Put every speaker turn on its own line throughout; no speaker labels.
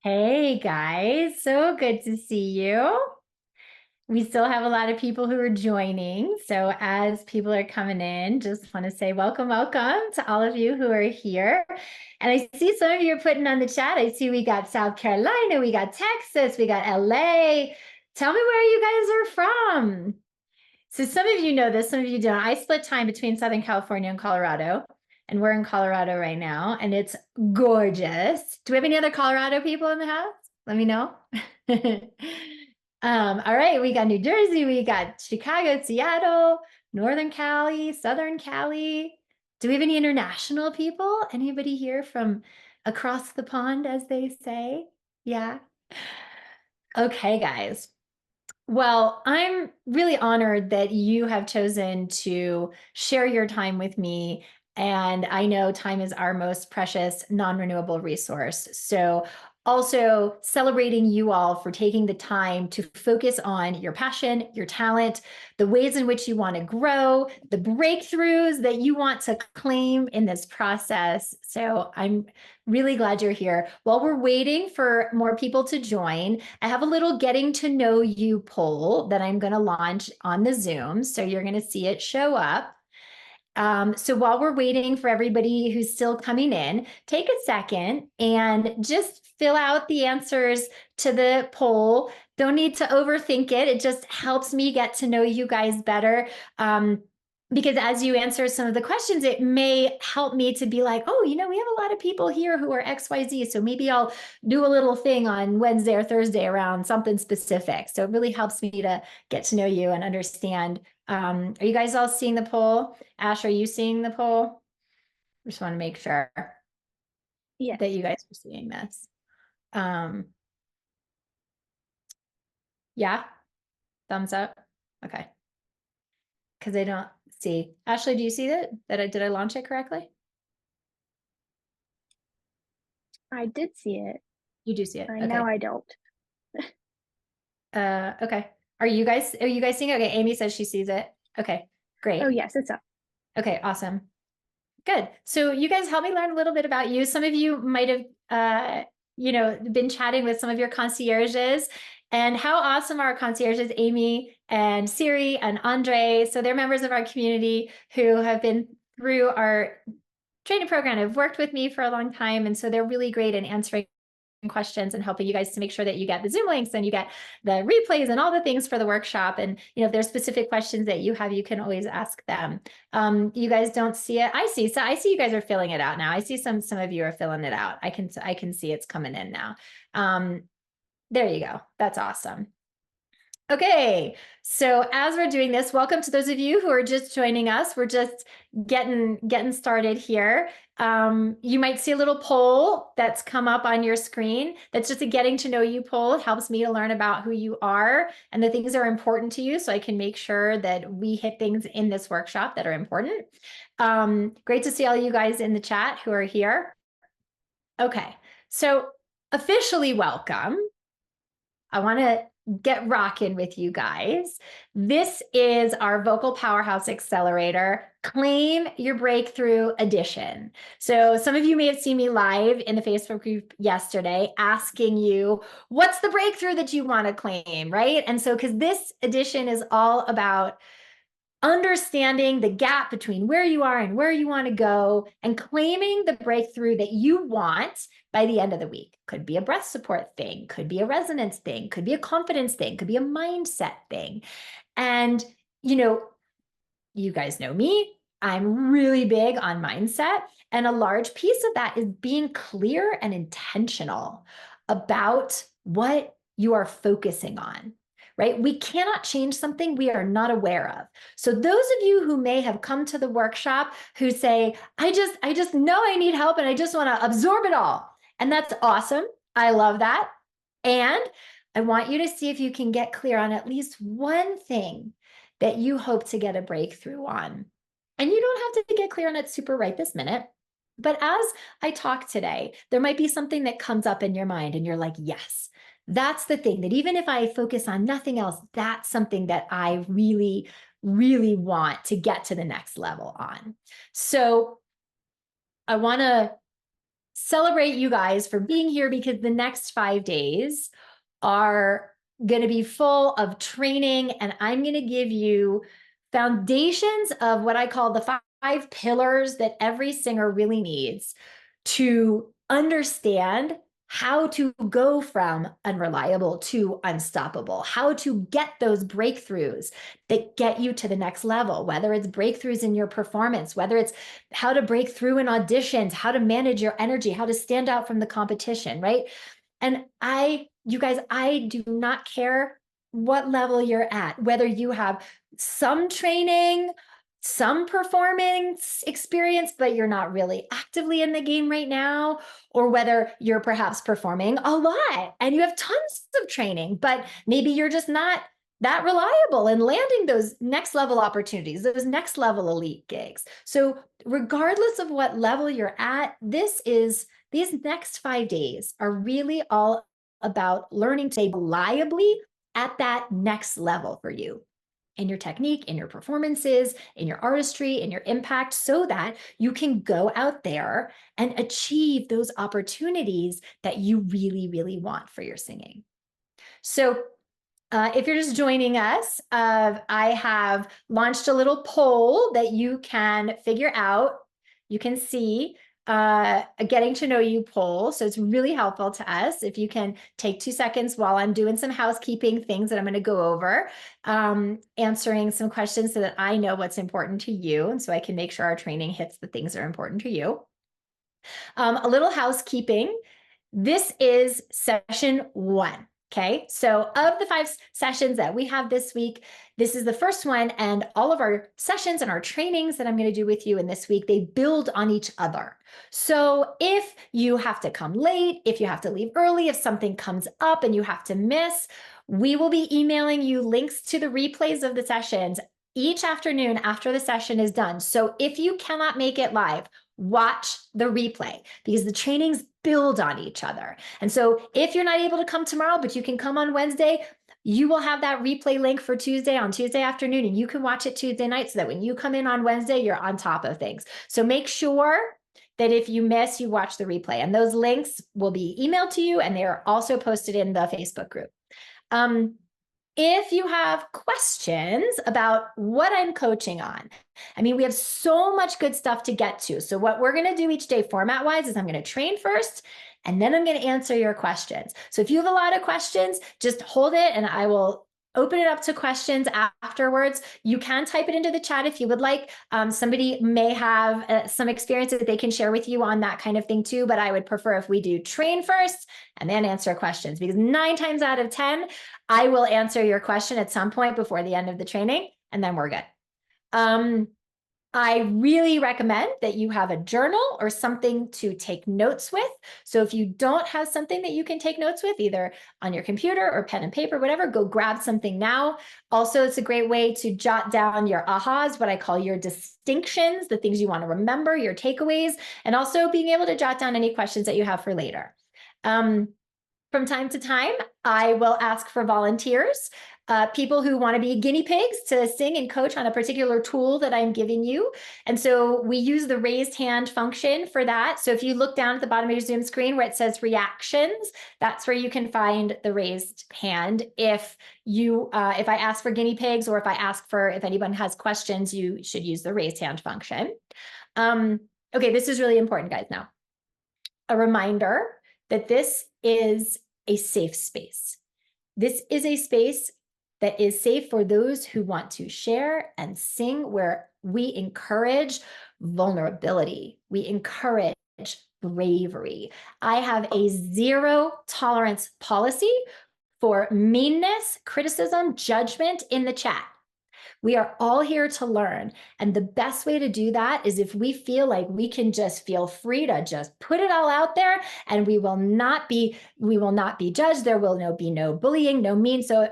Hey guys, so good to see you. We still have a lot of people who are joining. So as people are coming in, just want to say welcome, welcome to all of you who are here. And I see some of you are putting on the chat. I see we got South Carolina, we got Texas, we got LA. Tell me where you guys are from. So some of you know this, some of you don't. I split time between Southern California and Colorado, and we're in Colorado right now, and it's gorgeous. Do we have any other Colorado people in the house? Let me know. All right, we got New Jersey, we got Chicago, Seattle, Northern Cali, Southern Cali. Do we have any international people? Anybody here from across the pond, as they say? Yeah. Okay, guys. Well, I'm really honored that you have chosen to share your time with me. And I know time is our most precious, non-renewable resource. So also celebrating you all for taking the time to focus on your passion, your talent, the ways in which you want to grow, the breakthroughs that you want to claim in this process. So I'm really glad you're here. While we're waiting for more people to join, I have a little getting to know you poll that I'm going to launch on the Zoom. So you're going to see it show up. So while we're waiting for everybody who's still coming in, take a second and just fill out the answers to the poll. Don't need to overthink it. It just helps me get to know you guys better. Because as you answer some of the questions, it may help me to be like, oh, we have a lot of people here who are XYZ. So maybe I'll do a little thing on Wednesday or Thursday around something specific. So it really helps me to get to know you and understand. Are you guys all seeing the poll? Ash, are you seeing the poll? I just want to make sure
Yes.
that you guys are seeing this. Yeah, thumbs up. Okay. Because I don't see. Ashley, do you see that? Did I launch it correctly?
I did see it.
You do see it. Okay.
Now I don't.
Okay. Are you guys seeing it? Okay, Amy says she sees it. Okay, great.
Oh, yes, it's up.
Okay, awesome. Good. So you guys help me learn a little bit about you. Some of you might have been chatting with some of your concierges. And how awesome are our concierges, Amy and Siri and Andre. So they're members of our community who have been through our training program, have worked with me for a long time. And so they're really great in answering questions and helping you guys to make sure that you get the Zoom links and you get the replays and all the things for the workshop. And if there's specific questions that you have, you can always ask them. You guys don't see it. I see. So I see you guys are filling it out now. I see some of you are filling it out. I can see it's coming in now. There you go. That's awesome. Okay, so as we're doing this, welcome to those of you who are just joining us. We're just getting started here. You might see a little poll that's come up on your screen. That's just a getting to know you poll. It helps me to learn about who you are and the things that are important to you so I can make sure that we hit things in this workshop that are important. Great to see all you guys in the chat who are here. Okay, so officially welcome. I want to get rocking with you guys. This is our Vocal Powerhouse Accelerator Claim Your Breakthrough Edition. So some of you may have seen me live in the Facebook group yesterday asking you, what's the breakthrough that you want to claim, right? And so because this edition is all about understanding the gap between where you are and where you want to go and claiming the breakthrough that you want by the end of the week. Could be a breath support thing, could be a resonance thing, could be a confidence thing, could be a mindset thing. And, you guys know me. I'm really big on mindset. And a large piece of that is being clear and intentional about what you are focusing on. Right? We cannot change something we are not aware of. So those of you who may have come to the workshop who say, I just know I need help and I just want to absorb it all. And that's awesome. I love that. And I want you to see if you can get clear on at least one thing that you hope to get a breakthrough on. And you don't have to get clear on it super right this minute. But as I talk today, there might be something that comes up in your mind and you're like, yes, that's the thing that even if I focus on nothing else, that's something that I really, really want to get to the next level on. So I want to celebrate you guys for being here, because the next 5 days are going to be full of training, and I'm going to give you foundations of what I call the 5 pillars that every singer really needs to understand how to go from unreliable to unstoppable, how to get those breakthroughs that get you to the next level, whether it's breakthroughs in your performance, whether it's how to break through in auditions, how to manage your energy, how to stand out from the competition, right? And you guys, I do not care what level you're at, whether you have some training, some performance experience, but you're not really actively in the game right now, or whether you're perhaps performing a lot and you have tons of training, but maybe you're just not that reliable in landing those next level opportunities, those next level elite gigs. So regardless of what level you're at, these next 5 days are really all about learning to stay reliably at that next level for you in your technique, in your performances, in your artistry, in your impact, so that you can go out there and achieve those opportunities that you really, really want for your singing. So if you're just joining us, I have launched a little poll that you can figure out. You can see a getting to know you poll. So it's really helpful to us if you can take 2 seconds while I'm doing some housekeeping things that I'm going to go over, answering some questions so that I know what's important to you, and so I can make sure our training hits the things that are important to you. A little housekeeping. This is session 1. Okay, so of the 5 sessions that we have this week, this is the first one, and all of our sessions and our trainings that I'm going to do with you in this week, they build on each other. So if you have to come late, if you have to leave early, if something comes up and you have to miss, we will be emailing you links to the replays of the sessions each afternoon after the session is done. So if you cannot make it live, watch the replay, because the trainings build on each other. And so if you're not able to come tomorrow, but you can come on Wednesday, you will have that replay link for Tuesday on Tuesday afternoon, and you can watch it Tuesday night, so that when you come in on Wednesday, you're on top of things. So make sure that if you miss, you watch the replay, and those links will be emailed to you, and they are also posted in the Facebook group. If you have questions about what I'm coaching on, I mean, we have so much good stuff to get to. So what we're going to do each day format-wise is I'm going to train first, and then I'm going to answer your questions. So if you have a lot of questions, just hold it, and I will open it up to questions afterwards. You can type it into the chat if you would like. Somebody may have some experience that they can share with you on that kind of thing too, but I would prefer if we do train first and then answer questions, because 9 times out of 10, I will answer your question at some point before the end of the training, and then we're good. I really recommend that you have a journal or something to take notes with. So if you don't have something that you can take notes with, either on your computer or pen and paper, whatever, go grab something now. Also, it's a great way to jot down your ahas, what I call your distinctions, the things you want to remember, your takeaways, and also being able to jot down any questions that you have for later. From time to time, I will ask for volunteers, people who want to be guinea pigs to sing and coach on a particular tool that I'm giving you. And so we use the raised hand function for that. So if you look down at the bottom of your Zoom screen where it says reactions, that's where you can find the raised hand. If I ask for guinea pigs, or if anyone has questions, you should use the raised hand function. Okay, this is really important, guys. Now, a reminder that this is a safe space. This is a space that is safe for those who want to share and sing, where we encourage vulnerability. We encourage bravery. I have a 0 tolerance policy for meanness, criticism, judgment in the chat. We are all here to learn. And the best way to do that is if we feel like we can just feel free to just put it all out there, and we will not be judged. There will be no bullying, no mean. So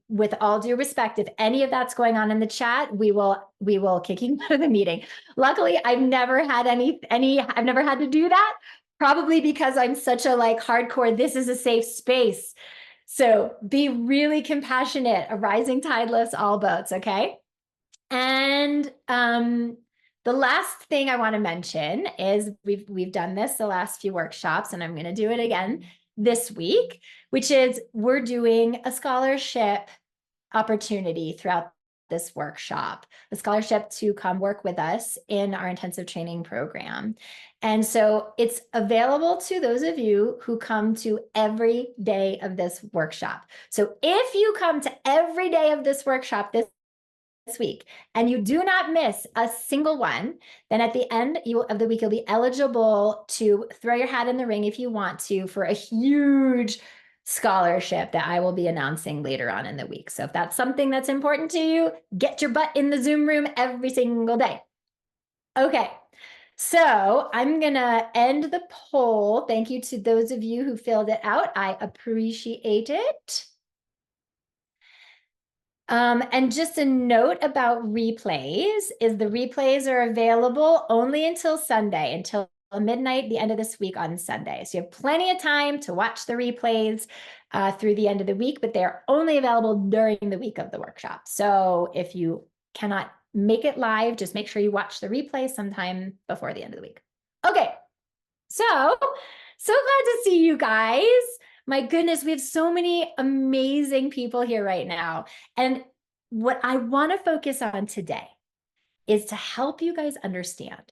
with all due respect, if any of that's going on in the chat, we will kick you out of the meeting. Luckily, I've never had I've never had to do that, probably because I'm such a hardcore, this is a safe space. So be really compassionate. A rising tide lifts all boats, okay? And the last thing I want to mention is we've done this the last few workshops, and I'm going to do it again this week, which is we're doing a scholarship opportunity throughout this workshop, a scholarship to come work with us in our intensive training program. And so it's available to those of you who come to every day of this workshop. So if you come to every day of this workshop this week and you do not miss a single one, then at the end of the week, you'll be eligible to throw your hat in the ring if you want to for a huge scholarship that I will be announcing later on in the week. So if that's something that's important to you, get your butt in the Zoom room every single day. Okay, so I'm gonna end the poll. Thank you to those of you who filled it out. I appreciate it. And just a note about replays is the replays are available only until Sunday, until midnight, the end of this week on Sunday. So you have plenty of time to watch the replays through the end of the week, but they're only available during the week of the workshop. So if you cannot make it live, just make sure you watch the replay sometime before the end of the week. Okay, so glad to see you guys. My goodness, we have so many amazing people here right now. And what I want to focus on today is to help you guys understand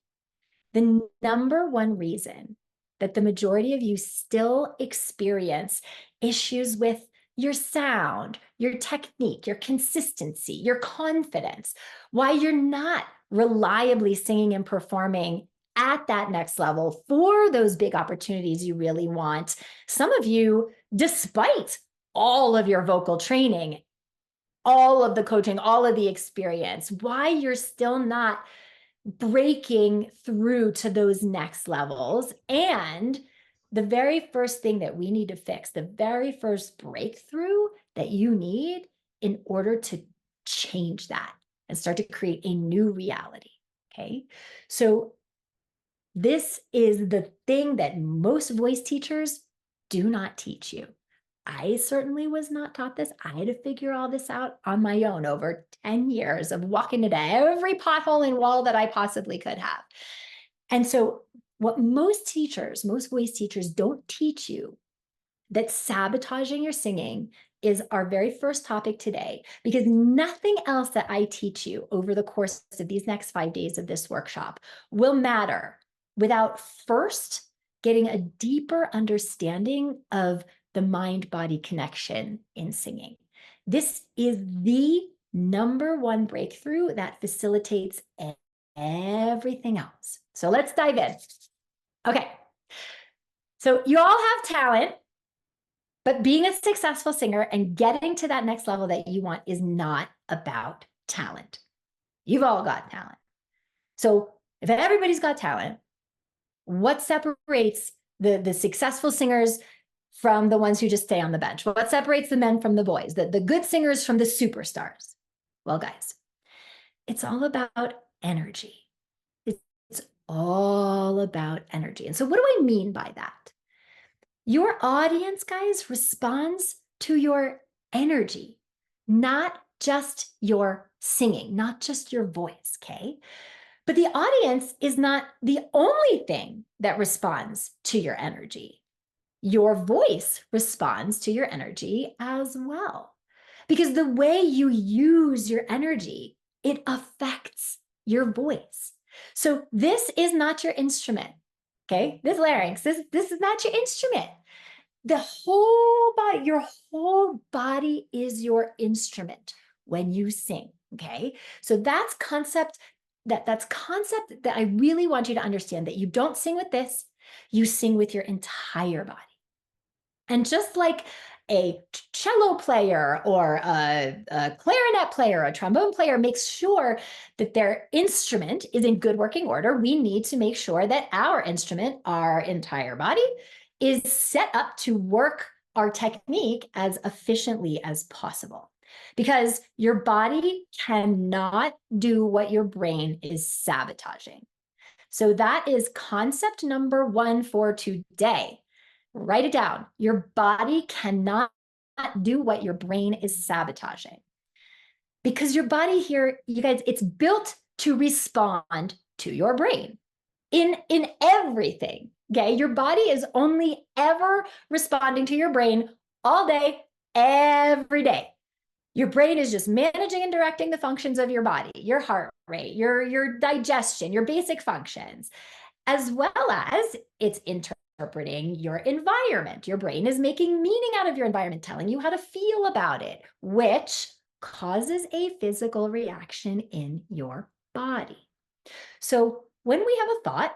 the number one reason that the majority of you still experience issues with your sound, your technique, your consistency, your confidence, why you're not reliably singing and performing at that next level for those big opportunities you really want. Some of you, despite all of your vocal training, all of the coaching, all of the experience, why you're still not breaking through to those next levels. And the very first thing that we need to fix, the very first breakthrough that you need in order to change that and start to create a new reality. Okay. So this is the thing that most voice teachers do not teach you. I certainly was not taught this. I had to figure all this out on my own over 10 years of walking into every pothole and wall that I possibly could have. And so what most teachers, most voice teachers don't teach you, that sabotaging your singing is our very first topic today, because nothing else that I teach you over the course of these next 5 days of this workshop will matter without first getting a deeper understanding of the mind-body connection in singing. This is the number one breakthrough that facilitates everything else. So let's dive in. Okay. So you all have talent, but being a successful singer and getting to that next level that you want is not about talent. You've all got talent. So if everybody's got talent, what separates the successful singers from the ones who just stay on the bench? What separates the men from the boys, the good singers from the superstars? Well, guys, it's all about energy. It's all about energy. And so what do I mean by that? Your audience, guys, responds to your energy, not just your singing, not just your voice, okay? But the audience is not the only thing that responds to your energy. Your voice responds to your energy as well. Because the way you use your energy, it affects your voice. So this is not your instrument, okay? This larynx, this is not your instrument. The whole body, your whole body is your instrument when you sing, okay? So that's concept that I really want you to understand, that you don't sing with this, you sing with your entire body. And just like a cello player or a clarinet player, a trombone player makes sure that their instrument is in good working order, we need to make sure that our instrument, our entire body, is set up to work our technique as efficiently as possible. Because your body cannot do what your brain is sabotaging. So that is concept number one for today. Write it down. Your body cannot do what your brain is sabotaging. Because your body here, you guys, it's built to respond to your brain in everything. Okay, your body is only ever responding to your brain all day, every day. Your brain is just managing and directing the functions of your body, your heart rate, your digestion, your basic functions, as well as it's interpreting your environment. Your brain is making meaning out of your environment, telling you how to feel about it, which causes a physical reaction in your body. So when we have a thought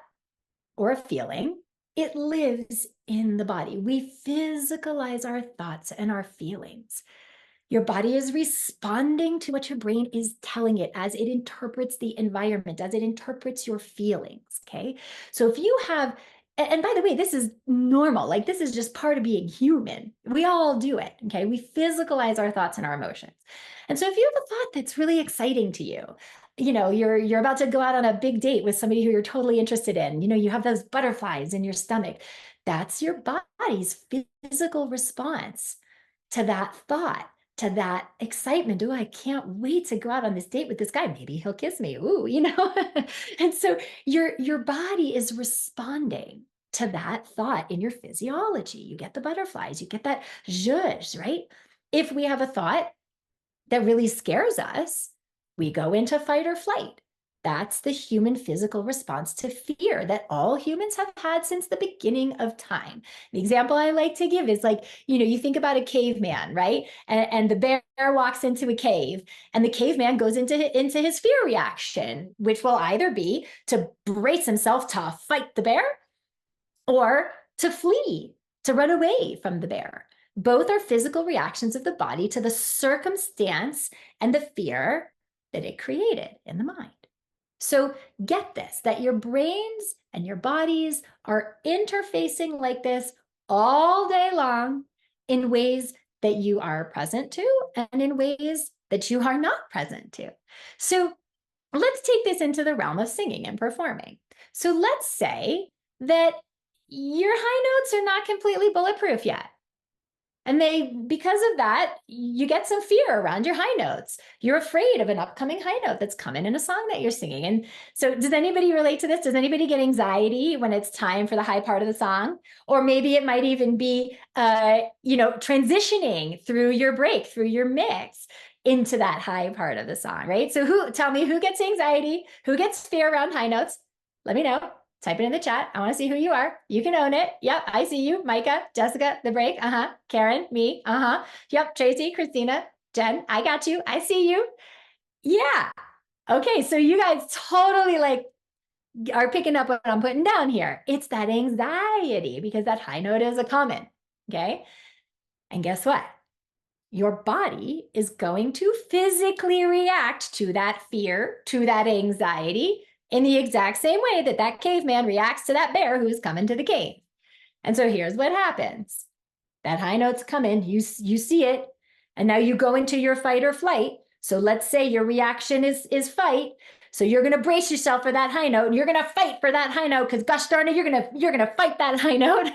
or a feeling, it lives in the body. We physicalize our thoughts and our feelings. Your body is responding to what your brain is telling it as it interprets the environment, as it interprets your feelings, okay? So if you have, and by the way, this is normal, like this is just part of being human. We all do it, okay? We physicalize our thoughts and our emotions. And so if you have a thought that's really exciting to you, you're about to go out on a big date with somebody who you're totally interested in, you have those butterflies in your stomach, that's your body's physical response to that thought, to that excitement. Oh, I can't wait to go out on this date with this guy. Maybe he'll kiss me. Ooh, And so your body is responding to that thought in your physiology. You get the butterflies, you get that zhuzh, right? If we have a thought that really scares us, we go into fight or flight. That's the human physical response to fear that all humans have had since the beginning of time. The example I like to give is like, you think about a caveman, right? And the bear walks into a cave and the caveman goes into his fear reaction, which will either be to brace himself to fight the bear or to flee, to run away from the bear. Both are physical reactions of the body to the circumstance and the fear that it created in the mind. So get this, that your brains and your bodies are interfacing like this all day long in ways that you are present to and in ways that you are not present to. So let's take this into the realm of singing and performing. So let's say that your high notes are not completely bulletproof yet. And because of that, you get some fear around your high notes. You're afraid of an upcoming high note that's coming in a song that you're singing. And so does anybody relate to this? Does anybody get anxiety when it's time for the high part of the song? Or maybe it might even be, transitioning through your break, through your mix into that high part of the song, right? So tell me who gets anxiety? Who gets fear around high notes? Let me know. Type it in the chat. I want to see who you are. You can own it. Yep, I see you. Micah, Jessica, the break. Karen, me. Yep, Tracy, Christina, Jen, I got you. I see you. Yeah. Okay, so you guys totally are picking up what I'm putting down here. It's that anxiety because that high note is a common. Okay. And guess what? Your body is going to physically react to that fear, to that anxiety, in the exact same way that that caveman reacts to that bear who's coming to the cave. And so here's what happens. That high note's come in, you see it, and now you go into your fight or flight. So let's say your reaction is fight. So you're going to brace yourself for that high note and you're going to fight for that high note because gosh darn it, you're going to fight that high note.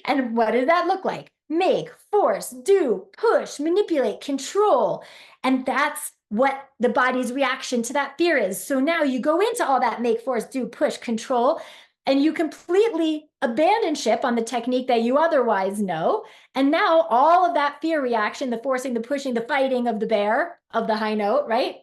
And what does that look like? Make, force, do, push, manipulate, control. And that's what the body's reaction to that fear is. So now you go into all that make, force, do, push, control, and you completely abandon ship on the technique that you otherwise know. And now all of that fear reaction, the forcing, the pushing, the fighting of the bear, of the high note, right?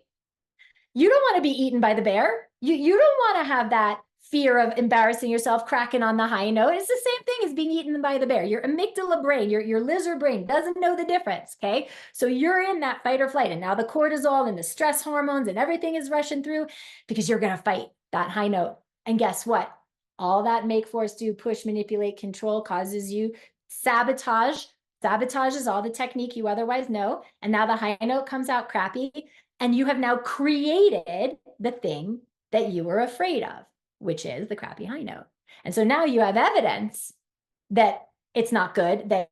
You don't want to be eaten by the bear. You don't want to have that fear of embarrassing yourself, cracking on the high note. It's the same thing as being eaten by the bear. Your amygdala brain, your lizard brain doesn't know the difference, okay? So you're in that fight or flight, and now the cortisol and the stress hormones and everything is rushing through because you're going to fight that high note. And guess what? All that make, force, do, push, manipulate, control causes you sabotage. Sabotage is all the technique you otherwise know. And now the high note comes out crappy, and you have now created the thing that you were afraid of, which is the crappy high note. And so now you have evidence that it's not good, that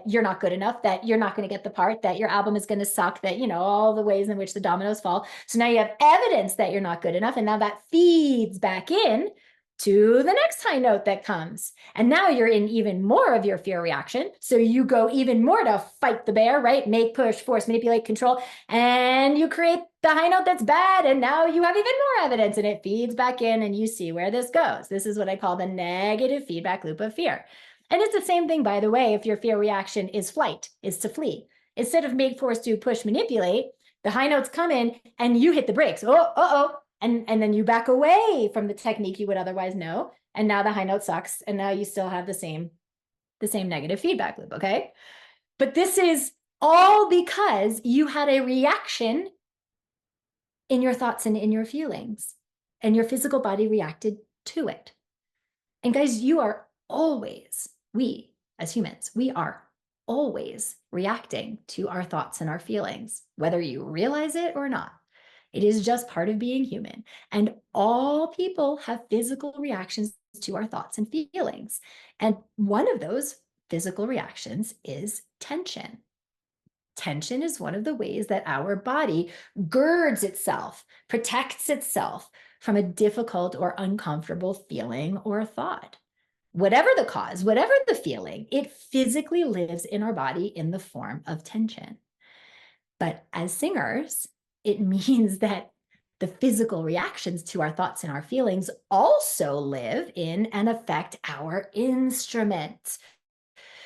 you're not good enough, that you're not going to get the part, that your album is going to suck, that, all the ways in which the dominoes fall. So now you have evidence that you're not good enough. And now that feeds back in to the next high note that comes. And now you're in even more of your fear reaction. So you go even more to fight the bear, right? Make, push, force, manipulate, control. And you create the high note that's bad. And now you have even more evidence and it feeds back in and you see where this goes. This is what I call the negative feedback loop of fear. And it's the same thing, by the way, if your fear reaction is flight, is to flee. Instead of make, force, do, push, manipulate, the high notes come in and you hit the brakes. Oh. And then you back away from the technique you would otherwise know. And now the high note sucks. And now you still have the same negative feedback loop, okay? But this is all because you had a reaction in your thoughts and in your feelings. And your physical body reacted to it. And guys, you are always, we as humans, we are always reacting to our thoughts and our feelings, whether you realize it or not. It is just part of being human. And all people have physical reactions to our thoughts and feelings. And one of those physical reactions is tension. Tension is one of the ways that our body girds itself, protects itself from a difficult or uncomfortable feeling or thought. Whatever the cause, whatever the feeling, it physically lives in our body in the form of tension. But as singers, it means that the physical reactions to our thoughts and our feelings also live in and affect our instrument.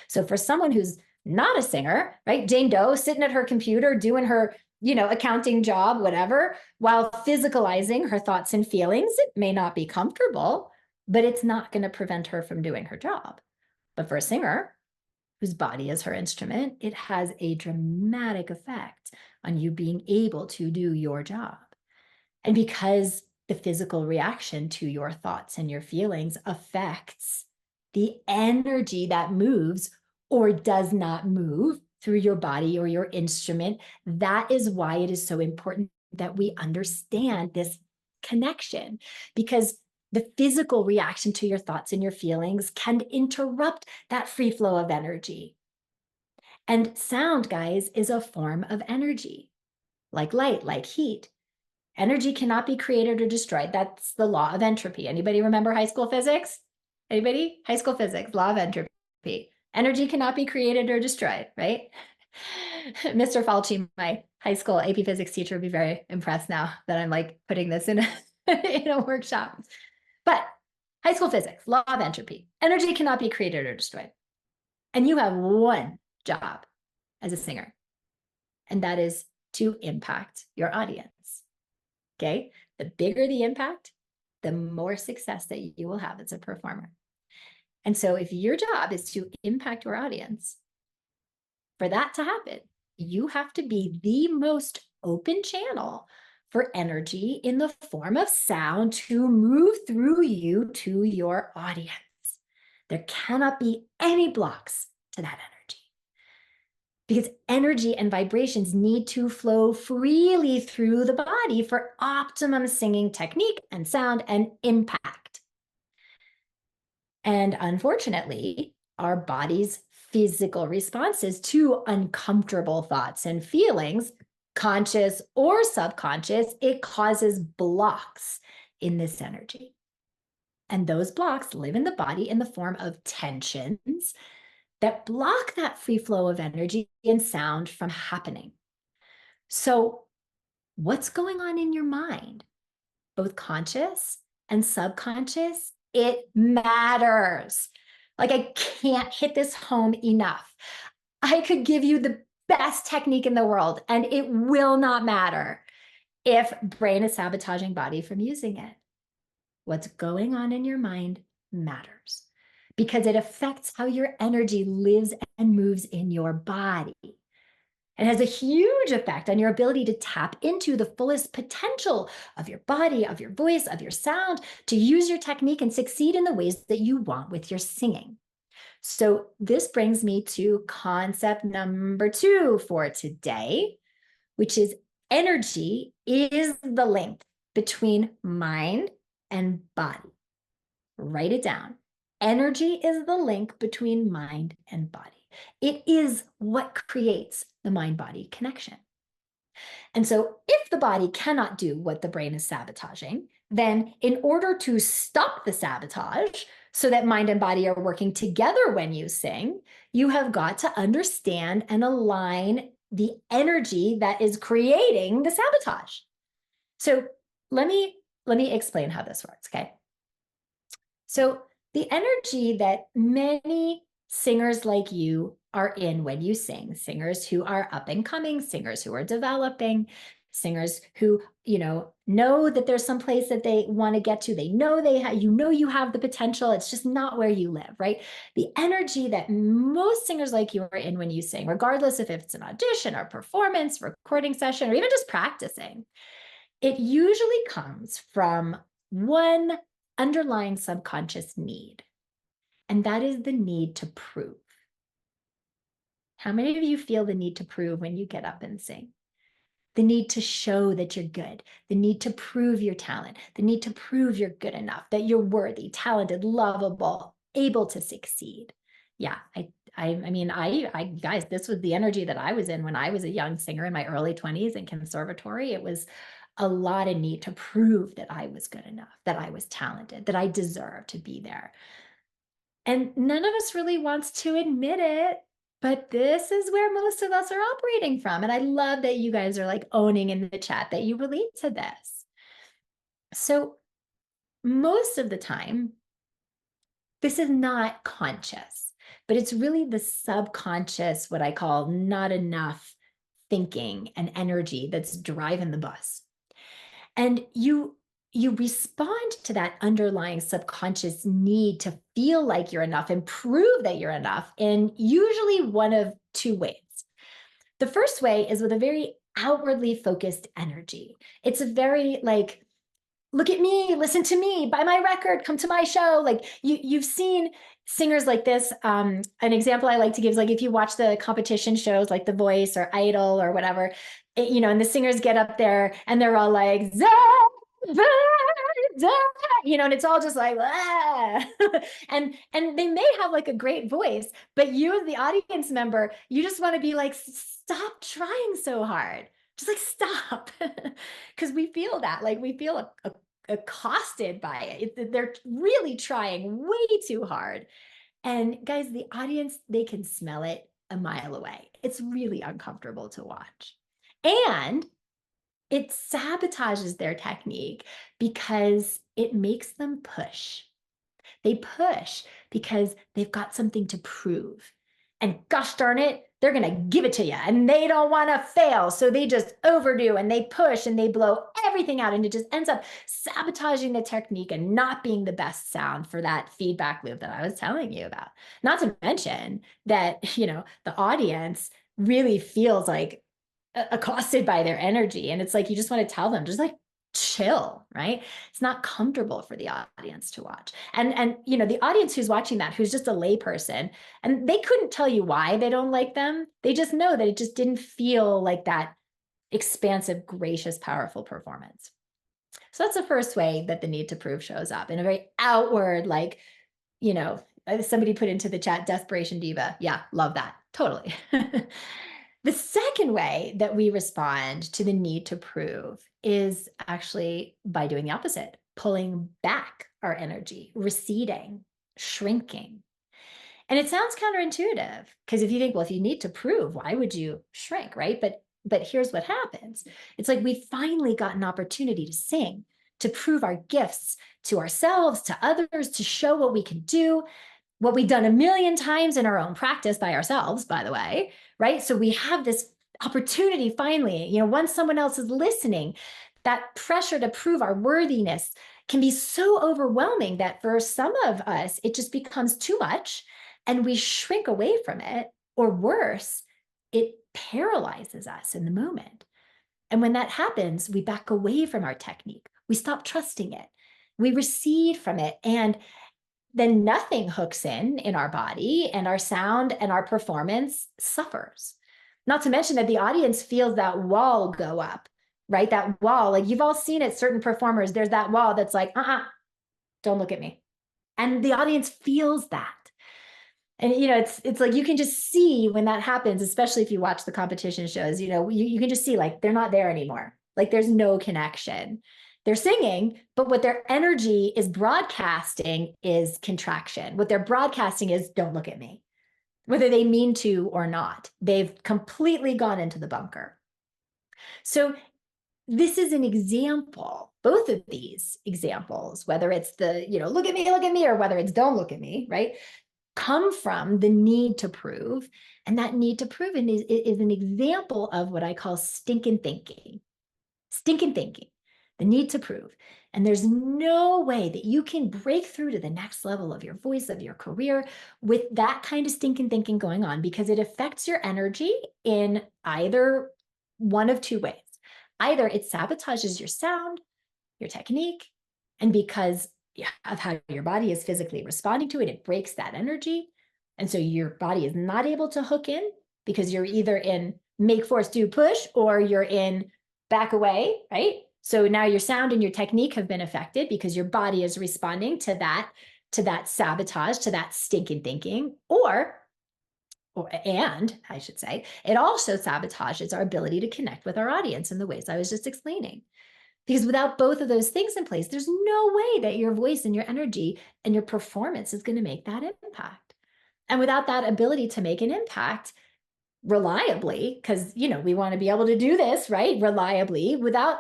So for someone who's not a singer, right? Jane Doe sitting at her computer doing her, accounting job, whatever, while physicalizing her thoughts and feelings, it may not be comfortable, but it's not going to prevent her from doing her job. But for a singer whose body is her instrument, it has a dramatic effect on you being able to do your job. And because the physical reaction to your thoughts and your feelings affects the energy that moves or does not move through your body or your instrument, that is why it is so important that we understand this connection, because the physical reaction to your thoughts and your feelings can interrupt that free flow of energy. And sound, guys, is a form of energy, like light, like heat. Energy cannot be created or destroyed. That's the law of entropy. Anybody remember high school physics? Anybody? High school physics, law of entropy. Energy cannot be created or destroyed, right? Mr. Falchi, my high school AP physics teacher, would be very impressed now that I'm like putting this in in a workshop. But high school physics, law of entropy. Energy cannot be created or destroyed. And you have one job as a singer, and that is to impact your audience. Okay? The bigger the impact, the more success that you will have as a performer. And so if your job is to impact your audience, for that to happen, you have to be the most open channel for energy in the form of sound to move through you to your audience. There cannot be any blocks to that energy, because energy and vibrations need to flow freely through the body for optimum singing technique and sound and impact. And unfortunately, our body's physical responses to uncomfortable thoughts and feelings, conscious or subconscious, it causes blocks in this energy. And those blocks live in the body in the form of tensions that block that free flow of energy and sound from happening. So, what's going on in your mind, both conscious and subconscious? It matters. Like, I can't hit this home enough. I could give you the best technique in the world, and it will not matter if brain is sabotaging body from using it. What's going on in your mind matters, because it affects how your energy lives and moves in your body. It has a huge effect on your ability to tap into the fullest potential of your body, of your voice, of your sound, to use your technique and succeed in the ways that you want with your singing. So this brings me to concept number 2 for today, which is energy is the link between mind and body. Write it down. Energy is the link between mind and body. It is what creates the mind-body connection. And so if the body cannot do what the brain is sabotaging, then in order to stop the sabotage so that mind and body are working together when you sing, you have got to understand and align the energy that is creating the sabotage. So let me explain how this works, okay? So the energy that many singers like you are in when you sing, singers who are up and coming, singers who are developing, singers who, know that there's some place that they want to get to. They know you have the potential. It's just not where you live, right? The energy that most singers like you are in when you sing, regardless if it's an audition or performance, recording session, or even just practicing, it usually comes from one underlying subconscious need, and that is the need to prove. How many of you feel the need to prove when you get up and sing? The need to show that you're good, the need to prove your talent, the need to prove you're good enough, that you're worthy, talented, lovable, able to succeed. Yeah, guys, this was the energy that I was in when I was a young singer in my early 20s in conservatory. It was a lot of need to prove that I was good enough, that I was talented, that I deserved to be there. And none of us really wants to admit it, but this is where most of us are operating from. And I love that you guys are like owning in the chat that you relate to this. So most of the time, this is not conscious, but it's really the subconscious, what I call not enough thinking and energy that's driving the bus. And you respond to that underlying subconscious need to feel like you're enough and prove that you're enough in usually one of two ways. The first way is with a very outwardly focused energy. It's a very like, look at me, listen to me, buy my record, come to my show. Like you've seen singers like this. An example I like to give is like if you watch the competition shows like The Voice or Idol or whatever, and the singers get up there and they're all like, and it's all just like, ah. and they may have like a great voice, but you as the audience member, you just want to be like, stop trying so hard. Just like stop, because we feel that, like we feel accosted by it. They're really trying way too hard. And guys, the audience, they can smell it a mile away. It's really uncomfortable to watch. And it sabotages their technique because it makes them push. They push because they've got something to prove. And gosh darn it, they're going to give it to you and they don't want to fail. So they just overdo and they push and they blow everything out. And it just ends up sabotaging the technique and not being the best sound for that feedback loop that I was telling you about. Not to mention that, the audience really feels like accosted by their energy. And it's like, you just want to tell them, just like, chill, right? It's not comfortable for the audience to watch. And the audience who's watching that, who's just a layperson, and they couldn't tell you why they don't like them. They just know that it just didn't feel like that expansive, gracious, powerful performance. So that's the first way that the need to prove shows up in a very outward, like, somebody put into the chat, desperation diva. Yeah, love that. Totally. The second way that we respond to the need to prove is actually by doing the opposite, pulling back our energy, receding, shrinking. And it sounds counterintuitive because if you think, well, if you need to prove, why would you shrink, right? But here's what happens. It's like we finally got an opportunity to sing, to prove our gifts to ourselves, to others, to show what we can do, what we've done a million times in our own practice by ourselves, by the way, right? So we have this opportunity finally, once someone else is listening, that pressure to prove our worthiness can be so overwhelming that for some of us, it just becomes too much and we shrink away from it, or worse, it paralyzes us in the moment. And when that happens, we back away from our technique. We stop trusting it. We recede from it. And then nothing hooks in our body, and our sound and our performance suffers. Not to mention that the audience feels that wall go up, right? That wall, like you've all seen it, certain performers, there's that wall that's like, don't look at me. And the audience feels that. And, it's like, you can just see when that happens, especially if you watch the competition shows, you can just see like, they're not there anymore. Like there's no connection. They're singing, but what their energy is broadcasting is contraction. What they're broadcasting is, don't look at me, whether they mean to or not. They've completely gone into the bunker. So this is an example, both of these examples, whether it's the, look at me, or whether it's don't look at me, right? Come from the need to prove. And that need to prove is an example of what I call stinking thinking. Stinking thinking, the need to prove. And there's no way that you can break through to the next level of your voice, of your career, with that kind of stinking thinking going on, because it affects your energy in either one of two ways. Either it sabotages your sound, your technique, and because of how your body is physically responding to it, it breaks that energy. And so your body is not able to hook in, because you're either in make, force, do, push, or you're in back away, right? So now your sound and your technique have been affected because your body is responding to that sabotage, to that stinking thinking, and I should say, it also sabotages our ability to connect with our audience in the ways I was just explaining. Because without both of those things in place, there's no way that your voice and your energy and your performance is going to make that impact. And without that ability to make an impact reliably, because, we want to be able to do this, right? Reliably, without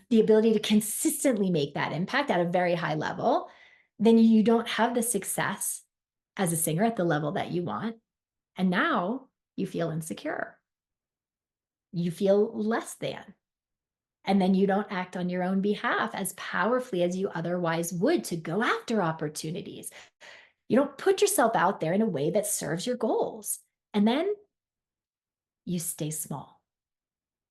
the ability to consistently make that impact at a very high level, then you don't have the success as a singer at the level that you want. And now you feel insecure. You feel less than. And then you don't act on your own behalf as powerfully as you otherwise would to go after opportunities. You don't put yourself out there in a way that serves your goals. And then you stay small.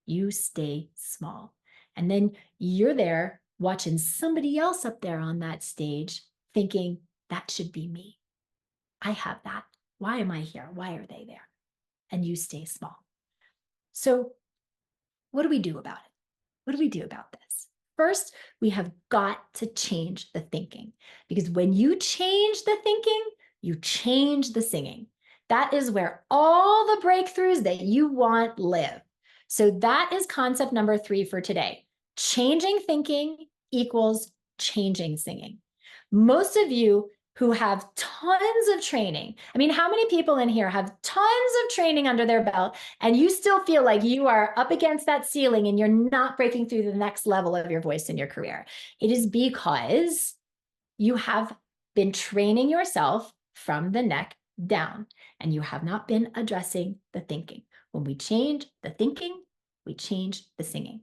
You stay small. And then you're there watching somebody else up there on that stage thinking, that should be me. I have that. Why am I here? Why are they there? And you stay small. So what do we do about it? What do we do about this? First, we have got to change the thinking, because when you change the thinking, you change the singing. That is where all the breakthroughs that you want live. So that is concept number 3 for today. Changing thinking equals changing singing. Most of you who have tons of training. I mean, how many people in here have tons of training under their belt and you still feel like you are up against that ceiling and you're not breaking through the next level of your voice in your career? It is because you have been training yourself from the neck down and you have not been addressing the thinking. When we change the thinking, we change the singing.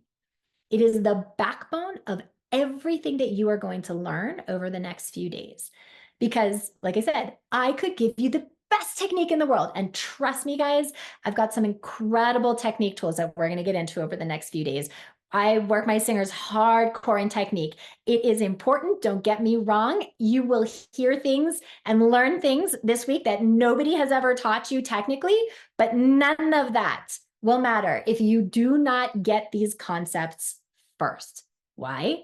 It is the backbone of everything that you are going to learn over the next few days. Because, like I said, I could give you the best technique in the world. And trust me, guys, I've got some incredible technique tools that we're going to get into over the next few days. I work my singers hardcore in technique. It is important. Don't get me wrong. You will hear things and learn things this week that nobody has ever taught you technically, but none of that will matter if you do not get these concepts first. Why?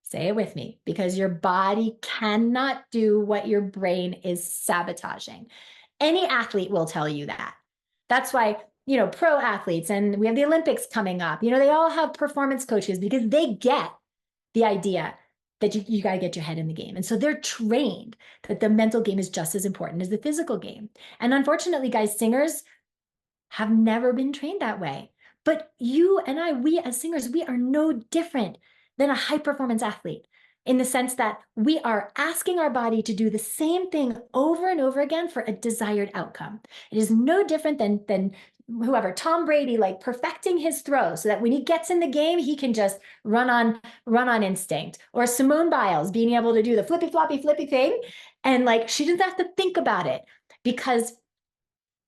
Say it with me, because your body cannot do what your brain is sabotaging. Any athlete will tell you that. That's why, pro athletes, and we have the Olympics coming up, they all have performance coaches because they get the idea that you got to get your head in the game. And so they're trained that the mental game is just as important as the physical game. And unfortunately, guys, singers have never been trained that way. But you and I, we as singers, we are no different than a high performance athlete in the sense that we are asking our body to do the same thing over and over again for a desired outcome. It is no different than whoever, Tom Brady, like perfecting his throw so that when he gets in the game, he can just run on instinct. Or Simone Biles being able to do the flippy floppy flippy thing. And like, she doesn't have to think about it because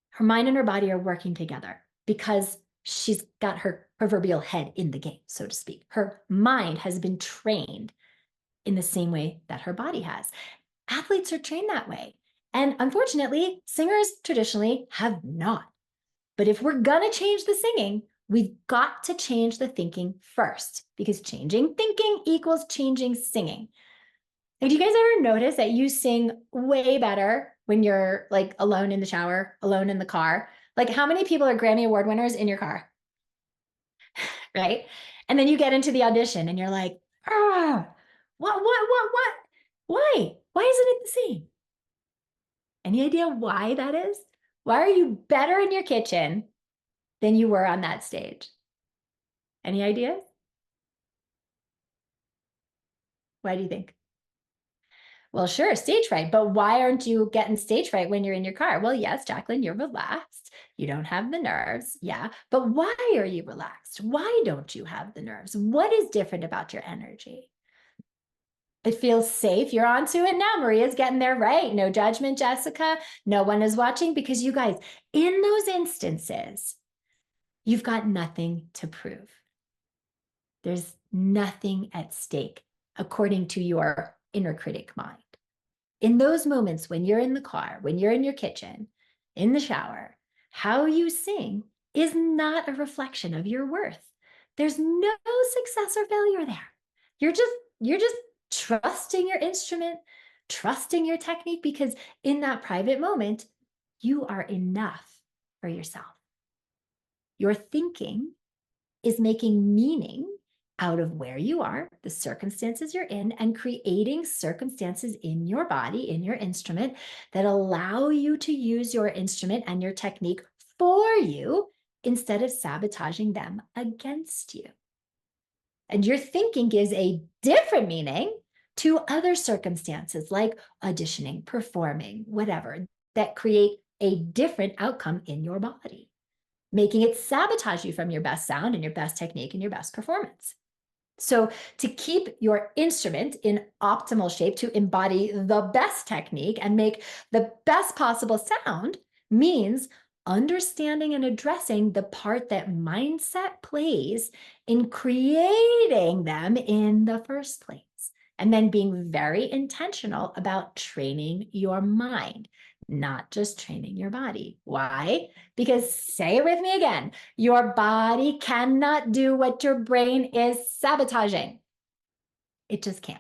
her mind and her body are working together, because she's got her proverbial head in the game, so to speak. Her mind has been trained in the same way that her body has. Athletes are trained that way. And unfortunately, singers traditionally have not. But if we're going to change the singing, we've got to change the thinking first, because changing thinking equals changing singing. Like, do you guys ever notice that you sing way better when you're like alone in the shower, alone in the car? Like, how many people are Grammy Award winners in your car? Right? And then you get into the audition and you're like, What? Why? Why isn't it the same? Any idea why that is? Why are you better in your kitchen than you were on that stage? Any ideas? Why do you think? Well, sure, stage fright, but why aren't you getting stage fright when you're in your car? Well, yes, Jacqueline, you're relaxed. You don't have the nerves. Yeah. But why are you relaxed? Why don't you have the nerves? What is different about your energy? It feels safe. You're onto it now. Maria's getting there right. No judgment, Jessica. No one is watching because you guys, in those instances, you've got nothing to prove. There's nothing at stake, according to your inner critic mind. In those moments when you're in the car, when you're in your kitchen, in the shower, how you sing is not a reflection of your worth. There's no success or failure there. You're just trusting your instrument, trusting your technique, because in that private moment, you are enough for yourself. Your thinking is making meaning out of where you are, the circumstances you're in, and creating circumstances in your body, in your instrument, that allow you to use your instrument and your technique for you instead of sabotaging them against you. And your thinking gives a different meaning to other circumstances like auditioning, performing, whatever, that create a different outcome in your body, making it sabotage you from your best sound and your best technique and your best performance. So to keep your instrument in optimal shape, to embody the best technique and make the best possible sound, means understanding and addressing the part that mindset plays in creating them in the first place. And then being very intentional about training your mind, not just training your body. Why? Because, say it with me again, your body cannot do what your brain is sabotaging. It just can't.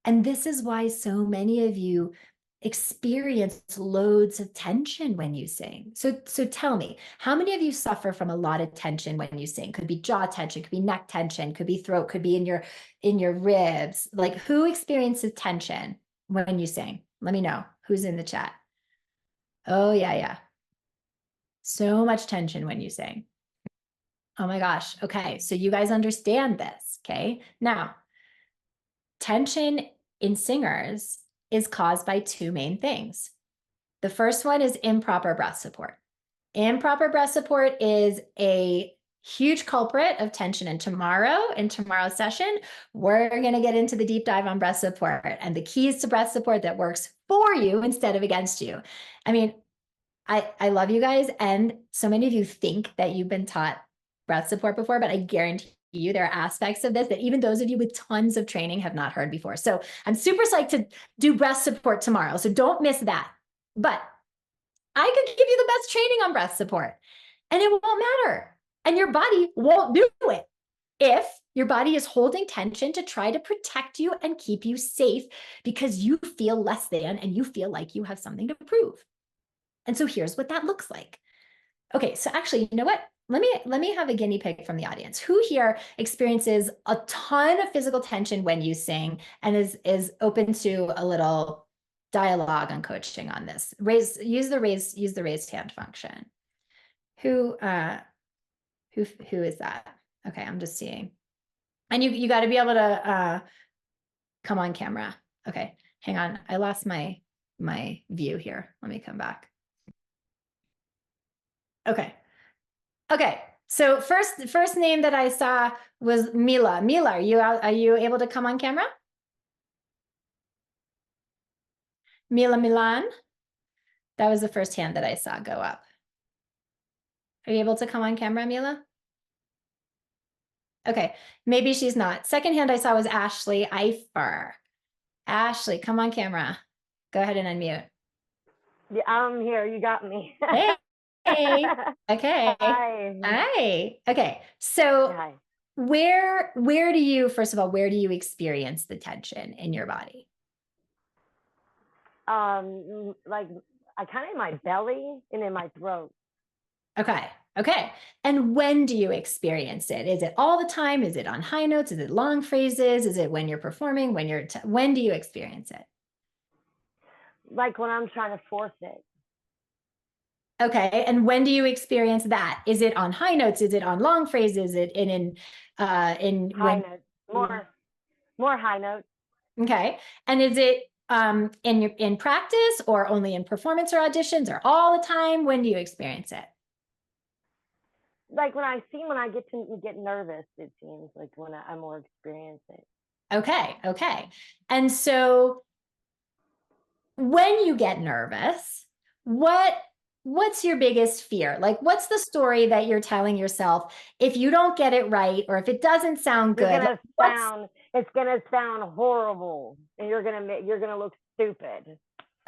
And this is why so many of you experience loads of tension when you sing. So tell me, how many of you suffer from a lot of tension when you sing? Could be jaw tension, could be neck tension, could be throat, could be in your ribs. Like, who experiences tension when you sing? Let me know. Who's in the chat? Oh, yeah. So much tension when you sing. Oh my gosh. Okay. So you guys understand this. Okay. Now, tension in singers is caused by two main things. The first one is improper breath support. Improper breath support is a huge culprit of tension. And in tomorrow's session, we're going to get into the deep dive on breath support and the keys to breath support that works for you instead of against you. I mean, I love you guys. And so many of you think that you've been taught breath support before, but I guarantee you there are aspects of this that even those of you with tons of training have not heard before. So I'm super psyched to do breath support tomorrow. So don't miss that. But I could give you the best training on breath support and it won't matter. And your body won't do it if your body is holding tension to try to protect you and keep you safe because you feel less than and you feel like you have something to prove. And so here's what that looks like. Okay, so actually, you know what? Let me have a guinea pig from the audience. Who here experiences a ton of physical tension when you sing and is open to a little dialogue on coaching on this? Use the raised hand function. Who is that? Okay, I'm just seeing. And you got to be able to come on camera. Okay, hang on. I lost my view here. Let me come back. Okay. So first name that I saw was Mila. Mila, are you able to come on camera? Mila Milan. That was the first hand that I saw go up. Are you able to come on camera, Mila? Okay, maybe she's not. Second hand I saw was Ashley Eifer. Ashley, come on camera. Go ahead and unmute.
Yeah, I'm here. You got me.
Hey. Okay. Hi. Okay. So
Hi.
where do you, first of all, where do you experience the tension in your body?
Like I kind of in my belly and in my throat.
Okay. Okay. And when do you experience it? Is it all the time? Is it on high notes? Is it long phrases? Is it when you're performing? When do you experience it?
Like when I'm trying to force it.
Okay. And when do you experience that? Is it on high notes? Is it on long phrases? Is it in
High
when?
notes, more high notes.
Okay. And is it in practice or only in performance or auditions or all the time? When do you experience it?
Like when I get nervous, it seems like when I more experience it.
Okay. Okay. And so when you get nervous, what's your biggest fear? Like, what's the story that you're telling yourself if you don't get it right or if it doesn't sound good?
It's gonna sound horrible, and you're gonna look stupid.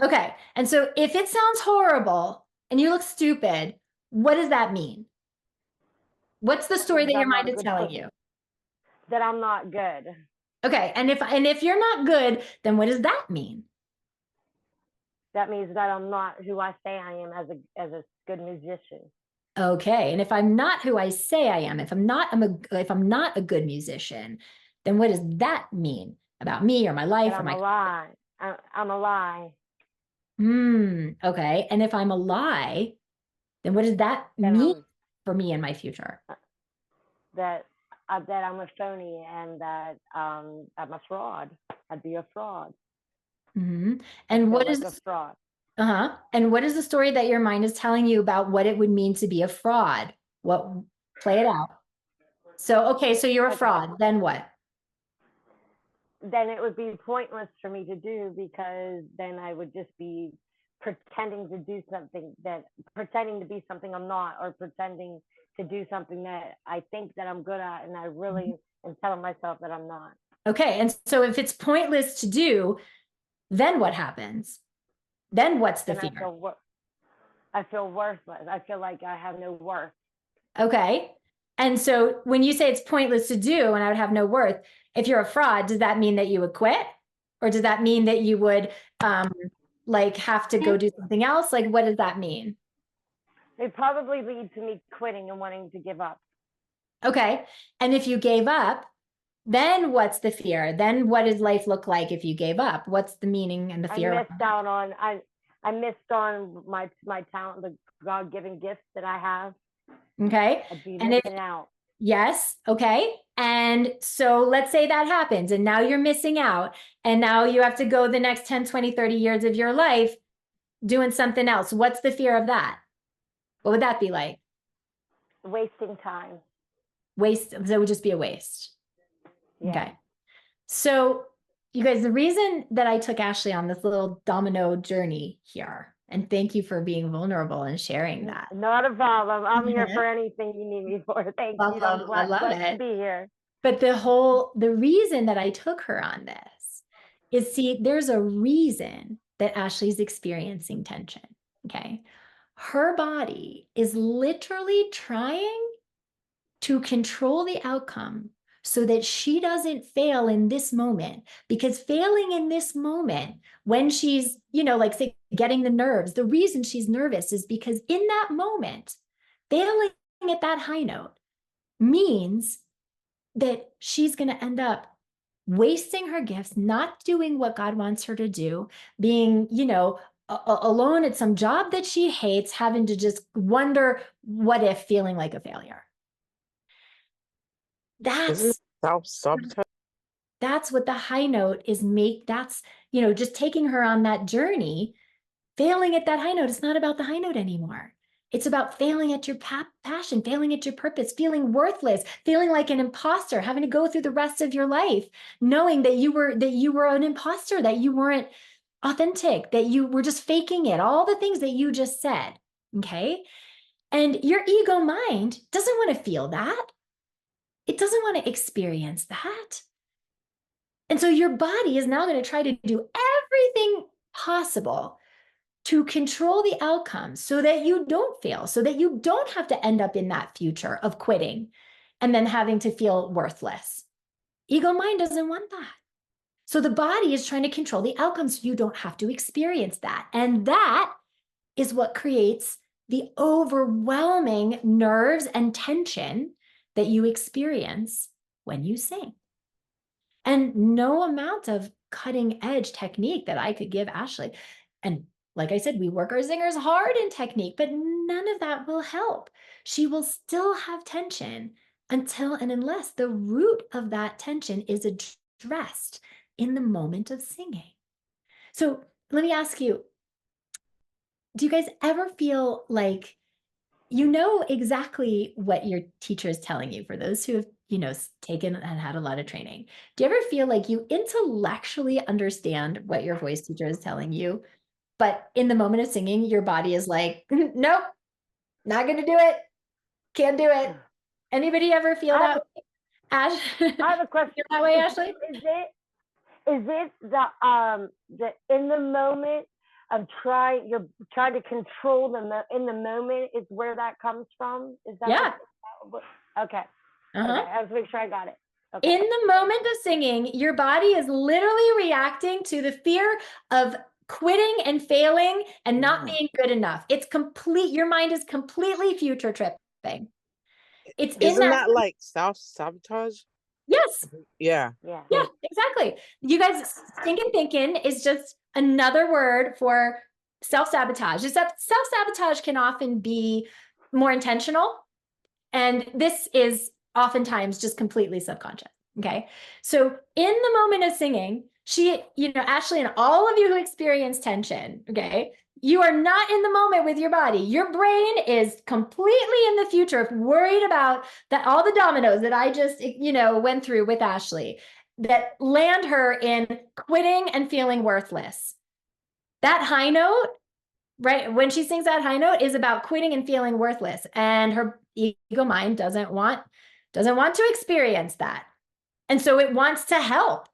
Okay. And so if it sounds horrible and you look stupid, what does that mean? What's the story that your mind is telling you?
That I'm not good.
Okay. And if you're not good, then what does that mean?
That means that I'm not who I say I am as a good musician.
Okay. And if I'm not who I say I am, if I'm not a good musician, then what does that mean about me or my life
that
or my
a lie. I'm a lie.
Okay. And if I'm a lie, then what does that mean for me in my future?
That I'm a phony and that I'm a fraud. I'd be a fraud.
And what is
a fraud?
And what is the story that your mind is telling you about what it would mean to be a fraud? Play it out. So, okay, so you're a fraud. Then what?
Then it would be pointless for me to do because then I would just be pretending to be something I'm not, or pretending to do something that I think that I'm good at, and I really am telling myself that I'm not.
Okay, and so if it's pointless to do, then what happens? Then what's the fear?
I feel worthless. I feel like I have no worth.
Okay. And so when you say it's pointless to do and I would have no worth, if you're a fraud, does that mean that you would quit? Or does that mean that you would have to go do something else? Like, what does that mean?
It probably lead to me quitting and wanting to give up.
Okay. And if you gave up, then what's the fear? Then what does life look like if you gave up? What's the meaning and the fear?
I missed on my talent, the God-given gifts that I have.
Okay.
I'd be missing out.
Yes. Okay. And so let's say that happens and now you're missing out and now you have to go the next 10, 20, 30 years of your life doing something else. What's the fear of that? What would that be like?
Wasting time.
Waste. So it would just be a waste.
Yeah.
Okay. So you guys, the reason that I took Ashley on this little domino journey here, and thank you for being vulnerable and sharing that.
Not a problem. I'm here for anything you need me for. Thank you.
I love it.
To be here.
But the reason that I took her on this is, see, there's a reason that Ashley's experiencing tension. Okay. Her body is literally trying to control the outcome so that she doesn't fail in this moment, because failing in this moment when she's, say, getting the nerves, the reason she's nervous is because in that moment, failing at that high note means that she's going to end up wasting her gifts, not doing what God wants her to do, being, alone at some job that she hates, having to just wonder what if, feeling like a failure. That's self-sabotage. That's what the high note is. That's, just taking her on that journey. Failing at that high note, it's not about the high note anymore. It's about failing at your passion, failing at your purpose, feeling worthless, feeling like an imposter, having to go through the rest of your life, knowing that you were an imposter, that you weren't authentic, that you were just faking it, all the things that you just said. Okay. And your ego mind doesn't want to feel that. It doesn't want to experience that. And so your body is now going to try to do everything possible to control the outcomes so that you don't fail, so that you don't have to end up in that future of quitting and then having to feel worthless. Ego mind doesn't want that. So the body is trying to control the outcomes so you don't have to experience that. And that is what creates the overwhelming nerves and tension that you experience when you sing. And no amount of cutting edge technique that I could give Ashley. And like I said, we work our singers hard in technique, but none of that will help. She will still have tension until and unless the root of that tension is addressed in the moment of singing. So let me ask you, do you guys ever feel like you know exactly what your teacher is telling you? For those who have, taken and had a lot of training, do you ever feel like you intellectually understand what your voice teacher is telling you, but in the moment of singing, your body is like, nope, not going to do it. Can't do it. Anybody ever feel that way? Ash?
I have a question.
Feel that way, Ashley?
Is it the in the moment of you're trying to control in the moment is where that comes from? Is that
Yeah.
Okay. Okay. I was making sure I got it. Okay.
In the moment of singing, your body is literally reacting to the fear of quitting and failing and not being good enough. It's complete. Your mind is completely future tripping.
Isn't that like self-sabotage?
Yes.
Yeah.
Yeah.
Yeah, exactly. You guys, stinking thinking is just another word for self-sabotage. Except self-sabotage can often be more intentional. And this is oftentimes just completely subconscious. Okay. So in the moment of singing, Ashley, and all of you who experience tension, okay, you are not in the moment with your body. Your brain is completely in the future, worried about all the dominoes that I just, went through with Ashley that land her in quitting and feeling worthless. That high note, right, when she sings that high note, is about quitting and feeling worthless, and her ego mind doesn't want to experience that, and so it wants to help.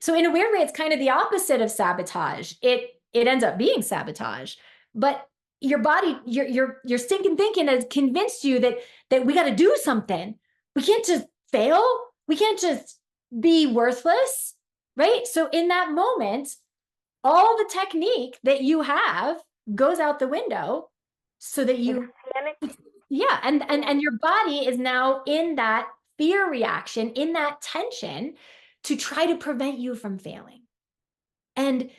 So in a weird way, it's kind of the opposite of sabotage. It ends up being sabotage, but your body, your stinking thinking has convinced you that we got to do something. We can't just fail. We can't just be worthless, right? So in that moment, all the technique that you have goes out the window, so that you, yeah, and your body is now in that fear reaction, in that tension, to try to prevent you from failing. And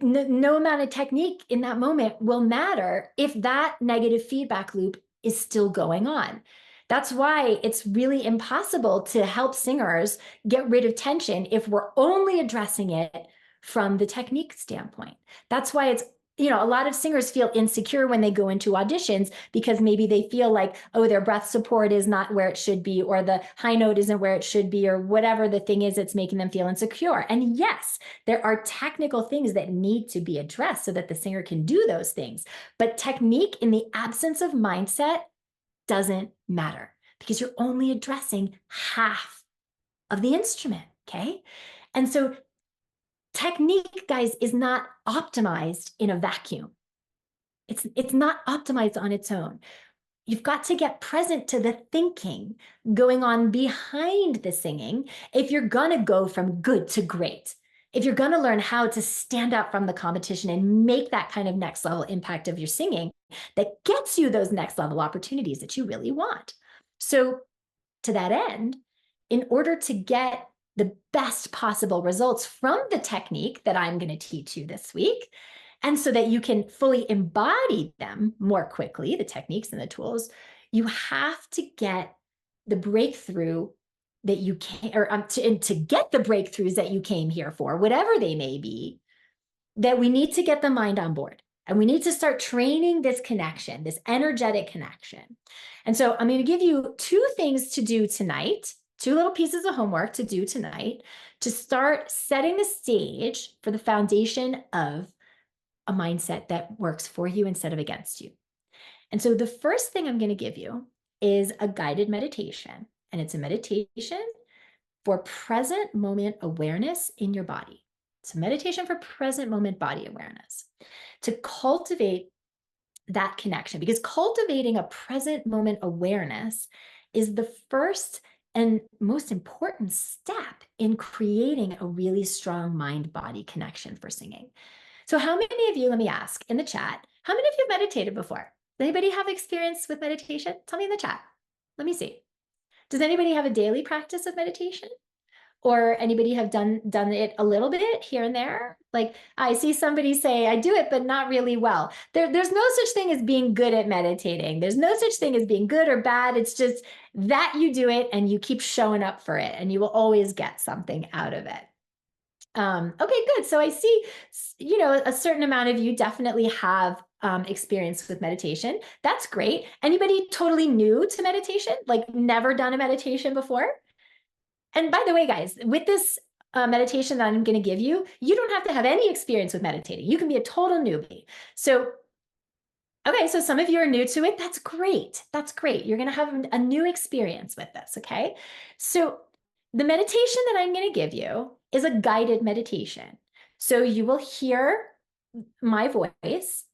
no amount of technique in that moment will matter if that negative feedback loop is still going on. That's why it's really impossible to help singers get rid of tension if we're only addressing it from the technique standpoint. That's why it's, a lot of singers feel insecure when they go into auditions, because maybe they feel like, oh, their breath support is not where it should be, or the high note isn't where it should be, or whatever the thing is that's making them feel insecure. And yes, there are technical things that need to be addressed so that the singer can do those things. But technique in the absence of mindset doesn't matter, because you're only addressing half of the instrument, okay? And so technique, guys, is not optimized in a vacuum. It's not optimized on its own. You've got to get present to the thinking going on behind the singing if you're going to go from good to great. If you're going to learn how to stand out from the competition and make that kind of next level impact of your singing that gets you those next level opportunities that you really want. So to that end, in order to get the best possible results from the technique that I'm going to teach you this week, and so that you can fully embody them more quickly, the techniques and the tools, you have to get the breakthrough that you can, or to get the breakthroughs that you came here for, whatever they may be, that we need to get the mind on board. And we need to start training this connection, this energetic connection. And so I'm going to give you 2 things to do tonight, 2 little pieces of homework to do tonight, to start setting the stage for the foundation of a mindset that works for you instead of against you. And so the first thing I'm going to give you is a guided meditation. And it's a meditation for present moment awareness in your body. It's a meditation for present moment body awareness, to cultivate that connection, because cultivating a present moment awareness is the first and most important step in creating a really strong mind-body connection for singing. So how many of you, let me ask in the chat, How many of you have meditated before? Does anybody have experience with meditation? Tell me in the chat. Let me see. Does anybody have a daily practice of meditation? Or anybody have done it a little bit here and there? Like I see somebody say, I do it, but not really well. There's no such thing as being good at meditating. There's no such thing as being good or bad. It's just that you do it and you keep showing up for it, and you will always get something out of it. Okay, good. So I see, a certain amount of you definitely have experience with meditation. That's great. Anybody totally new to meditation, like never done a meditation before? And by the way, guys, with this meditation that I'm going to give you, you don't have to have any experience with meditating. You can be a total newbie. So, okay, so some of you are new to it. That's great. That's great. You're going to have a new experience with this, okay? So the meditation that I'm going to give you is a guided meditation. So you will hear my voice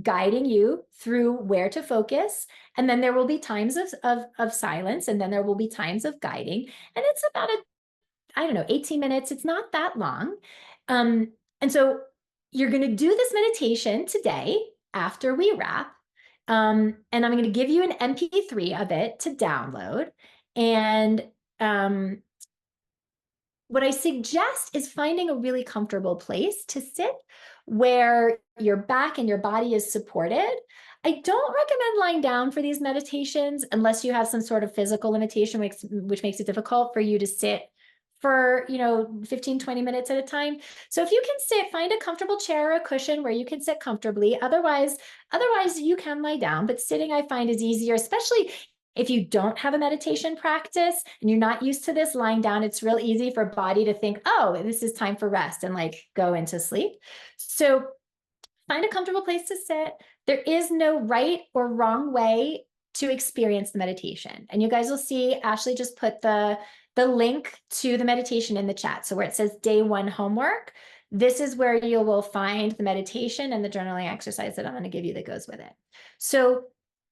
guiding you through where to focus. And then there will be times of silence, and then there will be times of guiding. And it's about 18 minutes. It's not that long. And so you're going to do this meditation today after we wrap. And I'm going to give you an MP3 of it to download. And what I suggest is finding a really comfortable place to sit where your back and your body is supported. I don't recommend lying down for these meditations unless you have some sort of physical limitation, which makes it difficult for you to sit for 15, 20 minutes at a time. So if you can sit, find a comfortable chair or a cushion where you can sit comfortably. Otherwise you can lie down, but sitting I find is easier, especially if you don't have a meditation practice and you're not used to this. Lying down, it's real easy for body to think, oh, this is time for rest, and like go into sleep. So find a comfortable place to sit. There is no right or wrong way to experience the meditation. And you guys will see Ashley just put the link to the meditation in the chat. So where it says day 1 homework, this is where you will find the meditation and the journaling exercise that I'm going to give you that goes with it. So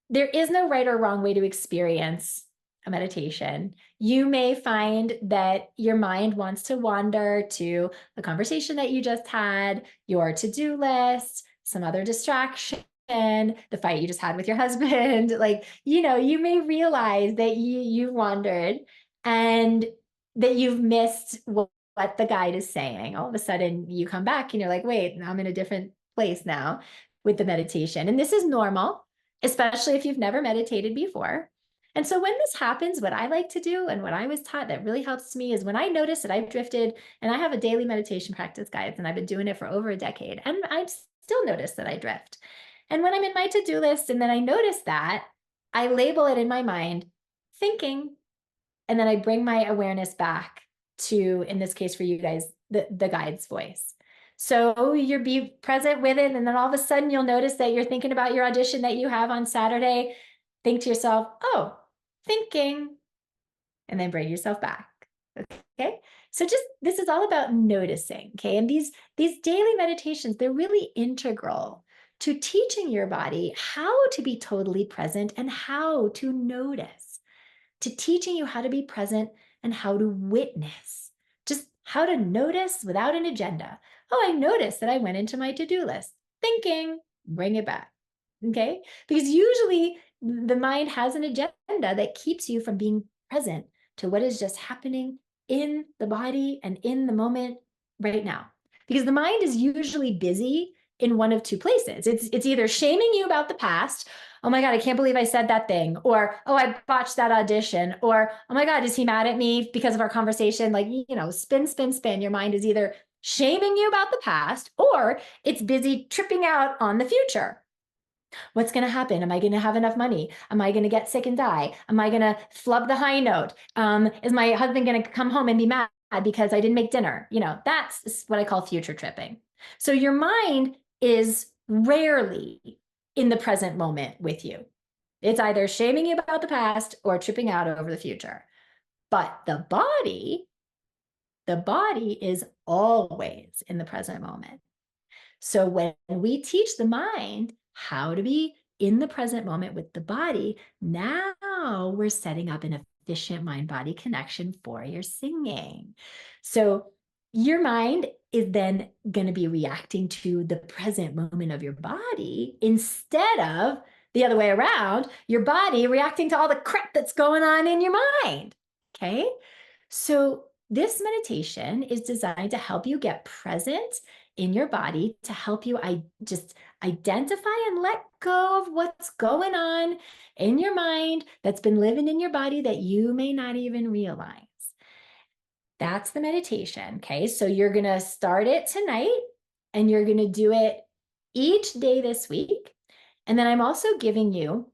there is no right or wrong way to experience a meditation. You may find that your mind wants to wander to the conversation that you just had, your to-do list, some other distraction, the fight you just had with your husband. Like, you may realize that you wandered and that you've missed what the guide is saying. All of a sudden you come back and you're like, wait, I'm in a different place now with the meditation. And this is normal, especially if you've never meditated before. And so when this happens, what I like to do and what I was taught that really helps me is when I notice that I've drifted, and I have a daily meditation practice, guys, and I've been doing it for over a decade, and I still notice that I drift. And when I'm in my to-do list and then I notice that, I label it in my mind, thinking, and then I bring my awareness back to, in this case for you guys, the guide's voice. So you'll be present with it, and then all of a sudden you'll notice that you're thinking about your audition that you have on Saturday. Think to yourself, oh, thinking, and then bring yourself back. Okay, so this is all about noticing. Okay, and these daily meditations, they're really integral to teaching your body how to be totally present and how to notice, to teaching you how to be present and how to witness, just how to notice without an agenda. Oh, I noticed that I went into my to-do list, thinking, bring it back. Okay, because usually the mind has an agenda that keeps you from being present to what is just happening in the body and in the moment right now. Because the mind is usually busy in one of two places. It's either shaming you about the past. Oh my God, I can't believe I said that thing. Or, oh, I botched that audition. Or, oh my God, is he mad at me because of our conversation? Like, spin, spin, spin. Your mind is either shaming you about the past, or it's busy tripping out on the future. What's going to happen? Am I going to have enough money? Am I going to get sick and die? Am I going to flub the high note? Is my husband going to come home and be mad because I didn't make dinner? That's what I call future tripping. So your mind is rarely in the present moment with you. It's either shaming you about the past or tripping out over the future. But the body is always in the present moment. So when we teach the mind how to be in the present moment with the body, now we're setting up an efficient mind-body connection for your singing. So your mind is then going to be reacting to the present moment of your body instead of the other way around, your body reacting to all the crap that's going on in your mind. Okay. So this meditation is designed to help you get present in your body, to help you just identify and let go of what's going on in your mind that's been living in your body that you may not even realize. That's the meditation. Okay. So you're going to start it tonight and you're going to do it each day this week. And then I'm also giving you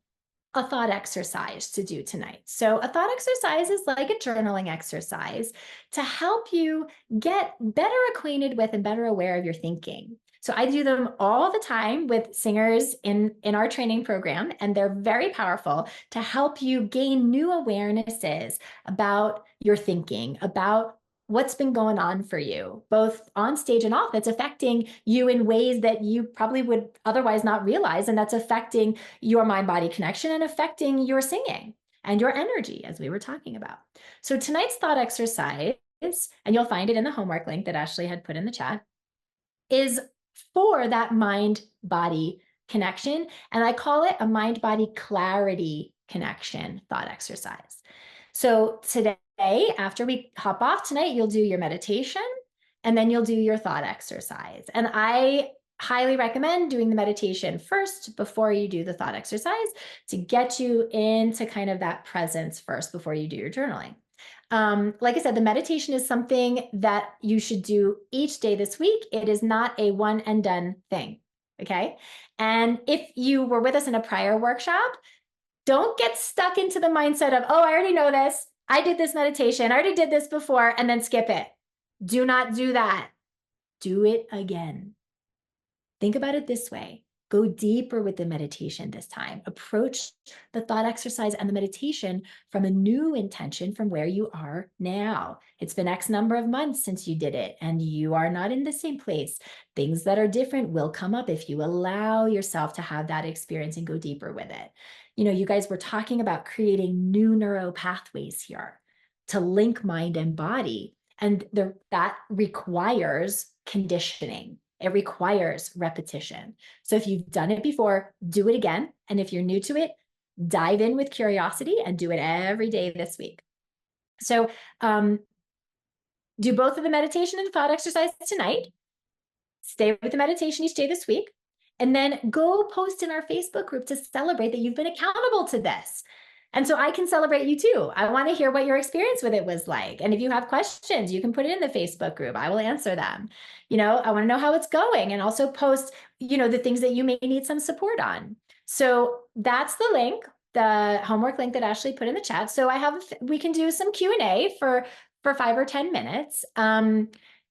a thought exercise to do tonight. So a thought exercise is like a journaling exercise to help you get better acquainted with and better aware of your thinking. So I do them all the time with singers in our training program, and they're very powerful to help you gain new awarenesses about your thinking, about what's been going on for you, both on stage and off, that's affecting you in ways that you probably would otherwise not realize. And that's affecting your mind-body connection and affecting your singing and your energy, as we were talking about. So tonight's thought exercise, and you'll find it in the homework link that Ashley had put in the chat, is for that mind-body connection. And I call it a mind-body clarity connection thought exercise. So today, after we hop off tonight, you'll do your meditation and then you'll do your thought exercise. And I highly recommend doing the meditation first before you do the thought exercise to get you into kind of that presence first before you do your journaling. Like I said, the meditation is something that you should do each day this week. It is not a one and done thing. Okay. And if you were with us in a prior workshop, don't get stuck into the mindset of, oh, I already know this. I did this meditation. I already did this before, and then skip it. Do not do that. Do it again. Think about it this way. Go deeper with the meditation this time. Approach the thought exercise and the meditation from a new intention from where you are now. It's been X number of months since you did it, and you are not in the same place. Things that are different will come up if you allow yourself to have that experience and go deeper with it. You know, you guys were talking about creating new neural pathways here to link mind and body, and that requires conditioning. It requires repetition. So if you've done it before, do it again. And if you're new to it, dive in with curiosity and do it every day this week. So do both of the meditation and the thought exercise tonight. Stay with the meditation each day this week. And then go post in our Facebook group to celebrate that you've been accountable to this. And so I can celebrate you too. I want to hear what your experience with it was like. And if you have questions, you can put it in the Facebook group. I will answer them. You know, I want to know how it's going, and also post, you know, the things that you may need some support on. So that's the link, the homework link that Ashley put in the chat. So we can do some Q&A for 5 or 10 minutes.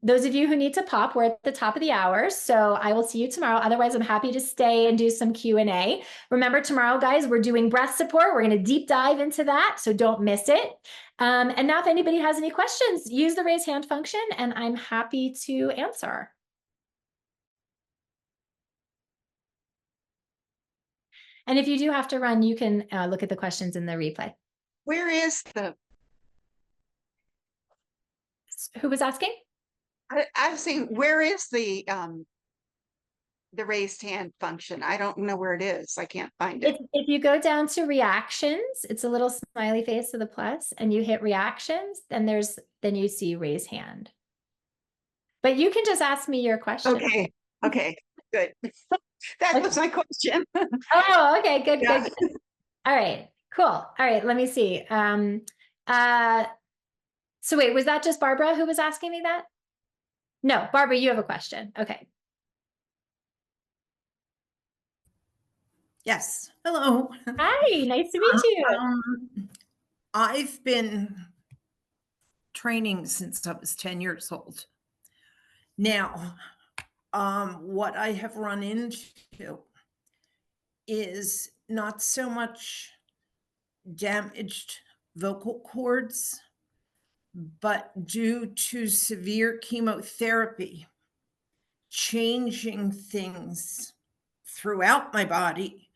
Those of you who need to pop, we're at the top of the hour, so I will see you tomorrow. Otherwise, I'm happy to stay and do some Q&A. Remember, tomorrow, guys, we're doing breath support. We're going to deep dive into that, so don't miss it. And now if anybody has any questions, use the raise hand function, and I'm happy to answer. And if you do have to run, you can look at the questions in the replay.
Where is the...
Who was asking?
I've seen, where is the raised hand function? I don't know where it is. I can't find it.
If you go down to reactions, it's a little smiley face with a plus, and you hit reactions, then you see raise hand. But you can just ask me your question.
Okay, good. That was my question.
Oh, okay, good,
Yeah.
good. All right, cool. All right, let me see. So wait, was that just Barbara who was asking me that? No, Barbara, you have a question. Okay.
Yes. Hello.
Hi, nice to meet you.
I've been training since I was 10 years old. Now, what I have run into is not so much damaged vocal cords, but due to severe chemotherapy, changing things throughout my body.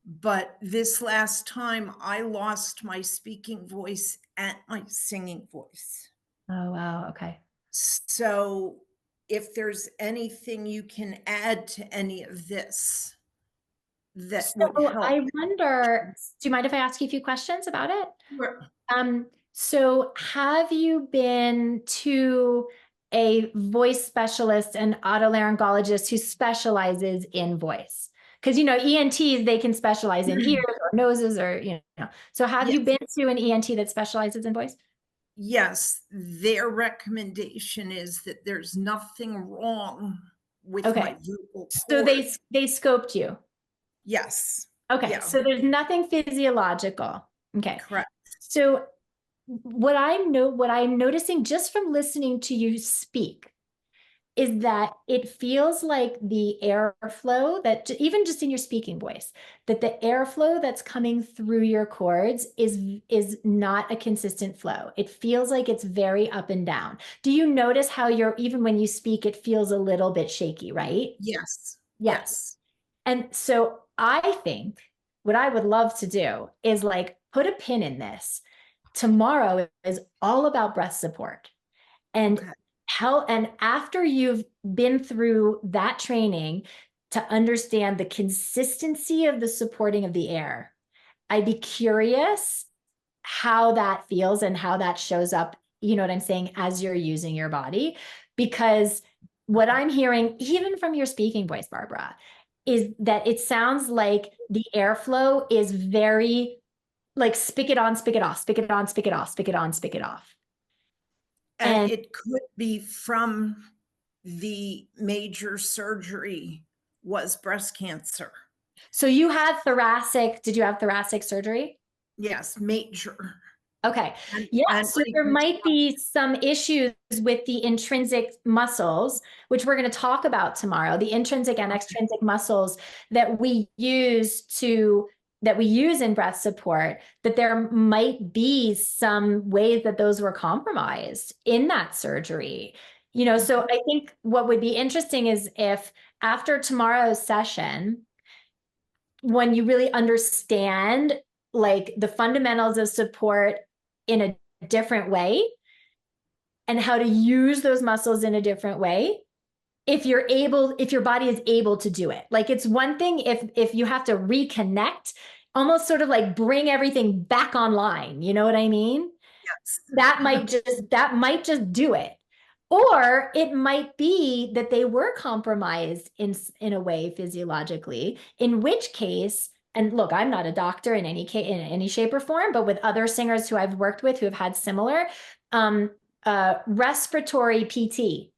But this last time I lost my speaking voice and my singing voice.
Oh, wow. Okay.
So if there's anything you can add to any of this that would
So
help.
I wonder, do you mind if I ask you a few questions about it?
Sure.
So have you been to a voice specialist and otolaryngologist who specializes in voice? Because, you know, ENTs, they can specialize in ears or noses or, you know. So have you been to an ENT that specializes in voice?
Yes, their recommendation is that there's nothing wrong with
Okay.
my vocal
So
cords.
they scoped you.
Yes.
Okay.
Yeah.
So there's nothing physiological. Okay.
Correct.
So what I'm noticing just from listening to you speak is that it feels like the airflow that even just in your speaking voice, that the airflow that's coming through your cords is not a consistent flow. It feels like it's very up and down. Do you notice how even when you speak, it feels a little bit shaky, right?
Yes.
Yes. And so I think what I would love to do is like put a pin in this. Tomorrow is all about breath support. And and after you've been through that training to understand the consistency of the supporting of the air, I'd be curious how that feels and how that shows up, you know what I'm saying, as you're using your body. Because what I'm hearing, even from your speaking voice, Barbara, is that it sounds like the airflow is very like spigot it on, spigot it off, spigot it on, spigot it off, spigot it on, spigot it off.
And it could be from the major surgery was breast cancer.
So you had did you have thoracic surgery?
Yes, major.
Okay. Yeah. So there might be some issues with the intrinsic muscles, which we're going to talk about tomorrow, the intrinsic and extrinsic muscles that we use in breath support, that there might be some ways that those were compromised in that surgery. You know, so I think what would be interesting is if after tomorrow's session, when you really understand like the fundamentals of support in a different way and how to use those muscles in a different way, if your body is able to do it. Like it's one thing if you have to reconnect, almost sort of like bring everything back online, you know what I mean?
Yes.
That might just do it. Or it might be that they were compromised in a way physiologically, in which case, and look, I'm not a doctor in any case, in any shape or form, but with other singers who I've worked with who have had similar respiratory PT,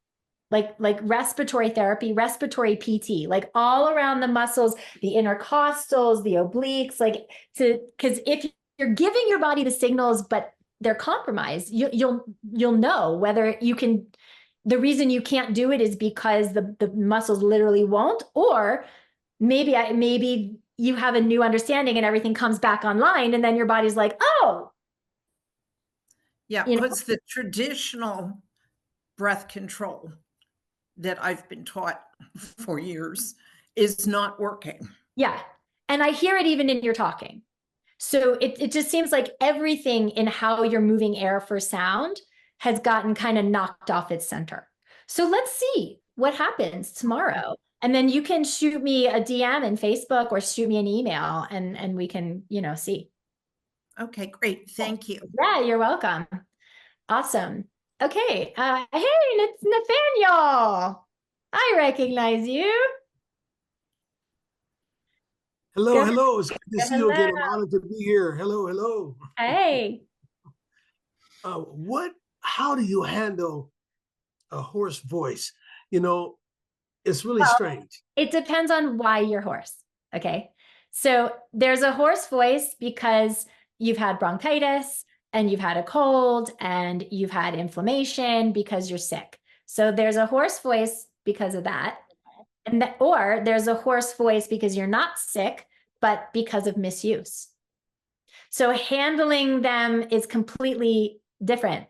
like respiratory therapy, respiratory PT, like all around the muscles, the intercostals, the obliques, because if you're giving your body the signals, but they're compromised, you'll know whether you can. The reason you can't do it is because the muscles literally won't, or maybe you have a new understanding and everything comes back online, and then your body's like, oh.
Yeah, because the traditional breath control that I've been taught for years is not working.
Yeah. And I hear it even in your talking. So it just seems like everything in how you're moving air for sound has gotten kind of knocked off its center. So let's see what happens tomorrow. And then you can shoot me a DM in Facebook or shoot me an email and we can, see.
Okay, great. Thank you.
Yeah, you're welcome. Awesome. Okay. Hey, it's Nathaniel. I recognize you.
Hello, hello. It's good to see you again. I'm honored to be here. Hello, hello.
Hey.
How do you handle a hoarse voice? It's really strange.
It depends on why you're hoarse. Okay. So there's a hoarse voice because you've had bronchitis and you've had a cold and you've had inflammation because you're sick. So there's a hoarse voice because of that. Or there's a hoarse voice because you're not sick, but because of misuse. So handling them is completely different.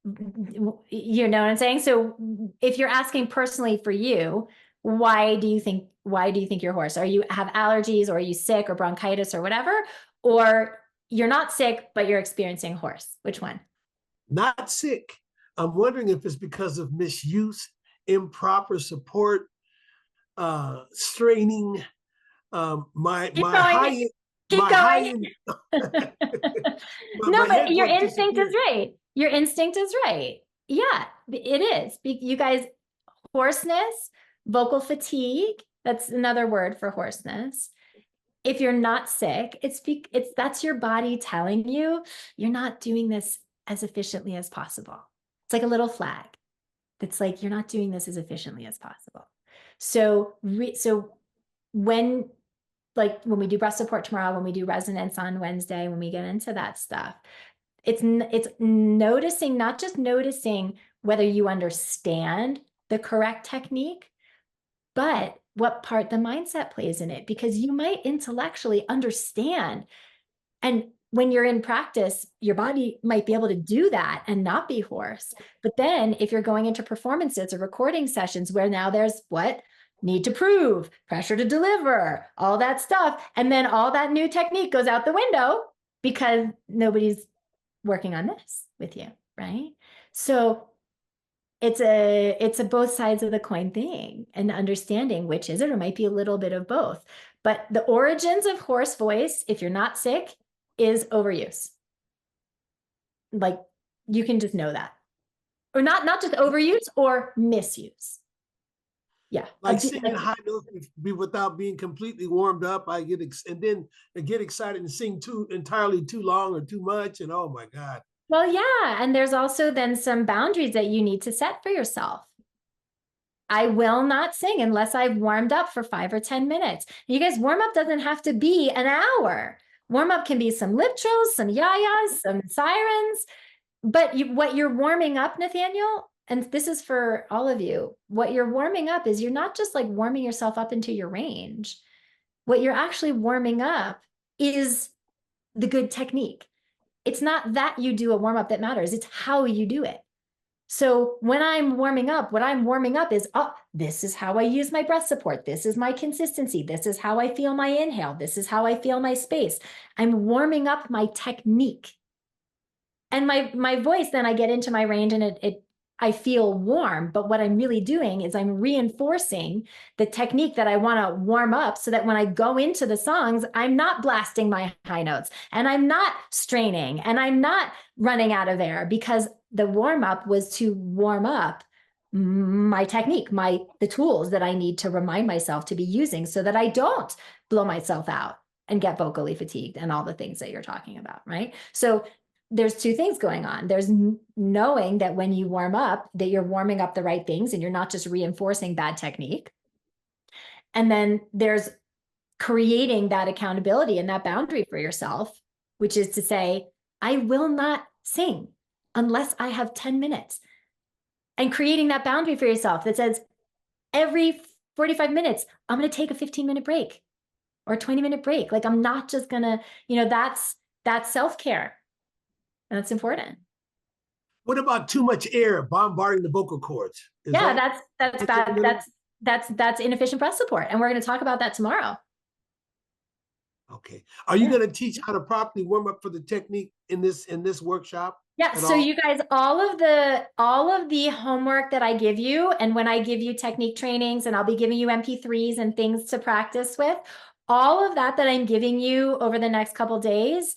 You know what I'm saying? So if you're asking personally for you, why do you think you're hoarse? Are you have allergies, or are you sick, or bronchitis, or whatever? Or you're not sick, but you're experiencing hoarse? Which one?
Not sick. I'm wondering if it's because of misuse, improper support, straining. My
Keep
my
going.
high end,
Keep
my high
going.
end.
No,
my
but
head
your
voice
instinct is
disappeared.
right. Your instinct is right. Yeah, it is. You guys, hoarseness, vocal fatigue, that's another word for hoarseness. If you're not sick, it's that's your body telling you you're not doing this as efficiently as possible. It's like a little flag. It's like you're not doing this as efficiently as possible. So when when we do breath support tomorrow, when we do resonance on Wednesday, when we get into that stuff, it's noticing, not just noticing whether you understand the correct technique, but what part the mindset plays in it, because you might intellectually understand. And when you're in practice, your body might be able to do that and not be hoarse. But then if you're going into performances or recording sessions where now there's what? Need to prove, pressure to deliver, all that stuff. And then all that new technique goes out the window because nobody's working on this with you, right? So it's a both sides of the coin thing, and understanding which is it, or might be a little bit of both. But the origins of hoarse voice, if you're not sick, is overuse. Like, you can just know that, or not just overuse, or misuse. Yeah,
Like singing high notes without being completely warmed up. I get and then I get excited and sing entirely too long or too much, and oh my God.
Well, yeah, and there's also then some boundaries that you need to set for yourself. I will not sing unless I've warmed up for 5 or 10 minutes. You guys, warm up doesn't have to be an hour. Warm up can be some lip trills, some yayas, some sirens. But what you're warming up, Nathaniel, and this is for all of you, what you're warming up is you're not just like warming yourself up into your range. What you're actually warming up is the good technique. It's not that you do a warm up that matters. It's how you do it. So when I'm warming up, what I'm warming up is, oh, this is how I use my breath support. This is my consistency. This is how I feel my inhale. This is how I feel my space. I'm warming up my technique. And my voice, then I get into my range and I feel warm. But what I'm really doing is I'm reinforcing the technique that I want to warm up, so that when I go into the songs, I'm not blasting my high notes, and I'm not straining, and I'm not running out of air, because the warm up was to warm up my technique, the tools that I need to remind myself to be using, so that I don't blow myself out and get vocally fatigued and all the things that you're talking about, right? So there's two things going on. There's knowing that when you warm up, that you're warming up the right things and you're not just reinforcing bad technique. And then there's creating that accountability and that boundary for yourself, which is to say, I will not sing unless I have 10 minutes. And creating that boundary for yourself that says, every 45 minutes, I'm going to take a 15-minute break or a 20-minute break. Like, I'm not just going to, that's self-care. And that's important.
What about too much air bombarding the vocal cords?
That's bad. That's inefficient breath support. And we're going to talk about that tomorrow.
Okay. Are you going to teach how to properly warm up for the technique in this workshop?
Yeah. So you guys, all of the homework that I give you, and when I give you technique trainings, and I'll be giving you MP3s and things to practice with, all of that I'm giving you over the next couple of days,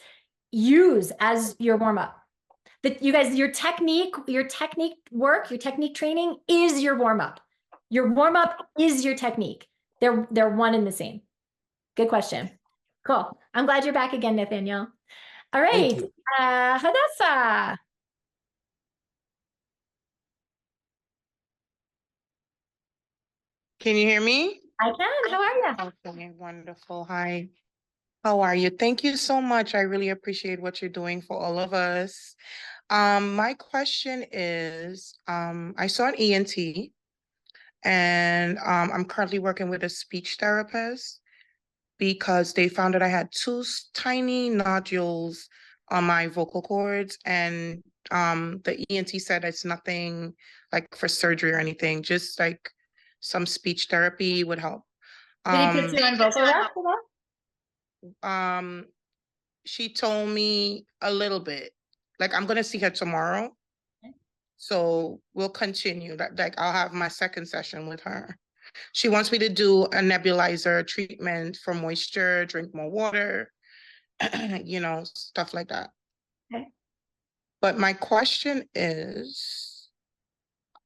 use as your warm up. That you guys, your technique work, your technique training is your warm up. Your warm up is your technique. They're one and the same. Good question. Cool. I'm glad you're back again, Nathaniel. All right, Hadassah.
Can you hear me?
I can. How are you?
Okay, wonderful. Hi. How are you? Thank you so much. I really appreciate what you're doing for all of us. My question is, I saw an ENT, and I'm currently working with a speech therapist because they found that I had two tiny nodules on my vocal cords, and the ENT said it's nothing like for surgery or anything, just like some speech therapy would help.
Did he put you on vocal rest for
that? She told me a little bit. Like, I'm gonna see her tomorrow. So we'll continue that. Like I'll have my second session with her. She wants me to do a nebulizer treatment for moisture, drink more water, you know, stuff like that.
Okay.
But my question is,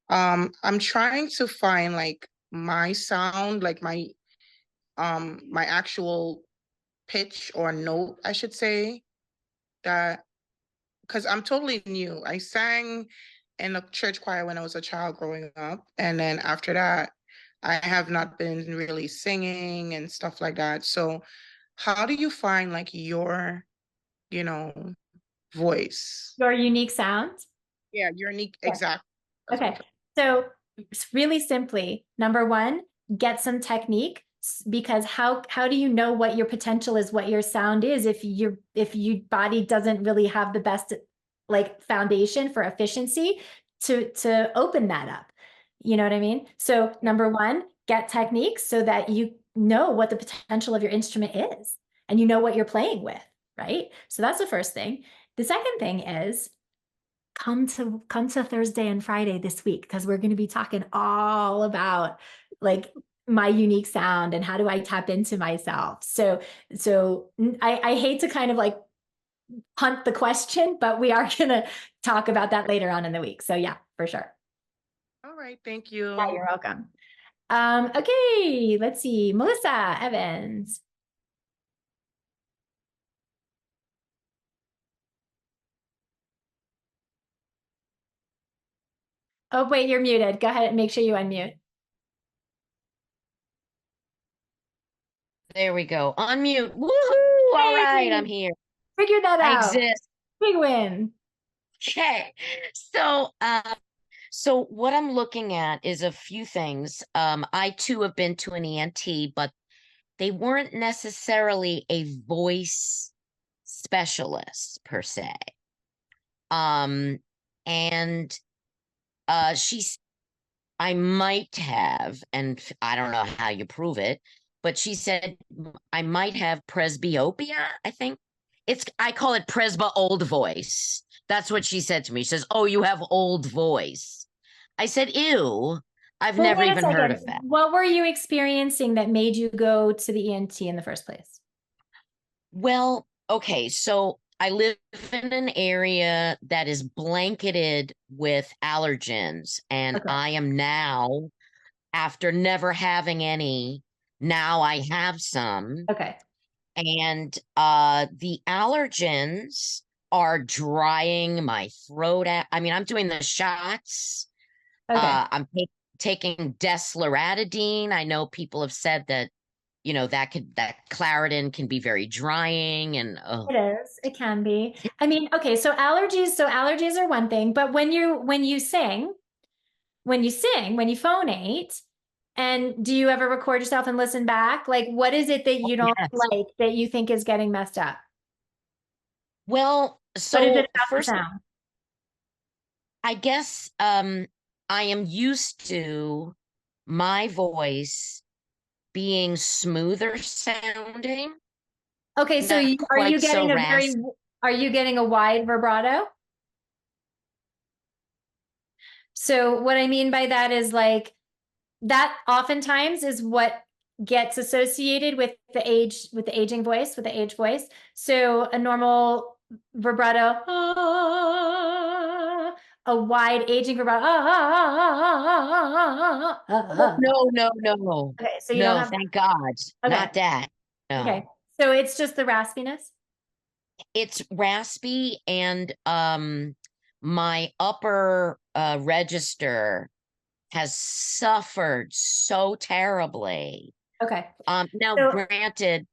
I'm trying to find like my sound, like my actual pitch or note, I should say, that because I'm totally new. I sang in a church choir when I was a child growing up. And then after that, I have not been really singing and stuff like that. So how do you find like your, you know, voice?
Your unique sound.
Yeah, your unique,
Yeah.
exactly.
Okay. So really simply, number one, get some technique, because how do you know what your potential is, what your sound is, if your body doesn't really have the best like foundation for efficiency to open that up? You know what I mean? So number one, get techniques so that you know what the potential of your instrument is and you know what you're playing with, right? So that's the first thing. The second thing is come to Thursday and Friday this week, because we're going to be talking all about like my unique sound and how do I tap into myself. So I hate to kind of like punt the question, but we are going to talk about that later on in the week. So yeah, for sure.
All right, thank you.
Yeah, you're welcome. Okay, let's see. Melissa Evans. Oh, wait, you're muted. Go ahead and make sure you unmute.
There we go. Unmute. Woohoo! All right, I'm here.
Figure that
I
out.
exist.
Big win.
Okay. So what I'm looking at is a few things. I too have been to an ENT, but they weren't necessarily a voice specialist per se. And I might have, and I don't know how you prove it, but she said I might have presbyopia, I think. I call it presba old voice. That's what she said to me. She says, "Oh, you have old voice." I said, "Ew, I've
Well,
never
wait a
even heard
second.
of that."
What were you experiencing that made you go to the ENT in the first place?
Well, okay, so I live in an area that is blanketed with allergens, and
Okay.
I am now, after never having any, now I have some.
Okay.
And the allergens are drying my throat out. I mean, I'm doing the shots.
Okay.
I'm taking desloratadine. I know people have said that, you know, that Claritin can be very drying, and
It is. It can be. I mean, okay, so allergies are one thing, but when you sing, when you phonate, and do you ever record yourself and listen back? Like, what is it that you don't
yes.
like that you think is getting messed up?
Well,
What is
so
it about the
first,
sound?
I guess I am used to my voice being smoother sounding.
Okay, so
Not
are you
quite so
getting
raspy.
are you getting a wide vibrato? So what I mean by that is like that oftentimes is what gets associated with the aging voice, with the age voice. So a normal vibrato, a wide aging vibrato.
No.
Okay, so you don't
No,
have
thank God.
Okay.
Not that. No.
Okay, so it's just the raspiness.
It's raspy, and my upper register has suffered so terribly.
Okay.
Now
So-
granted,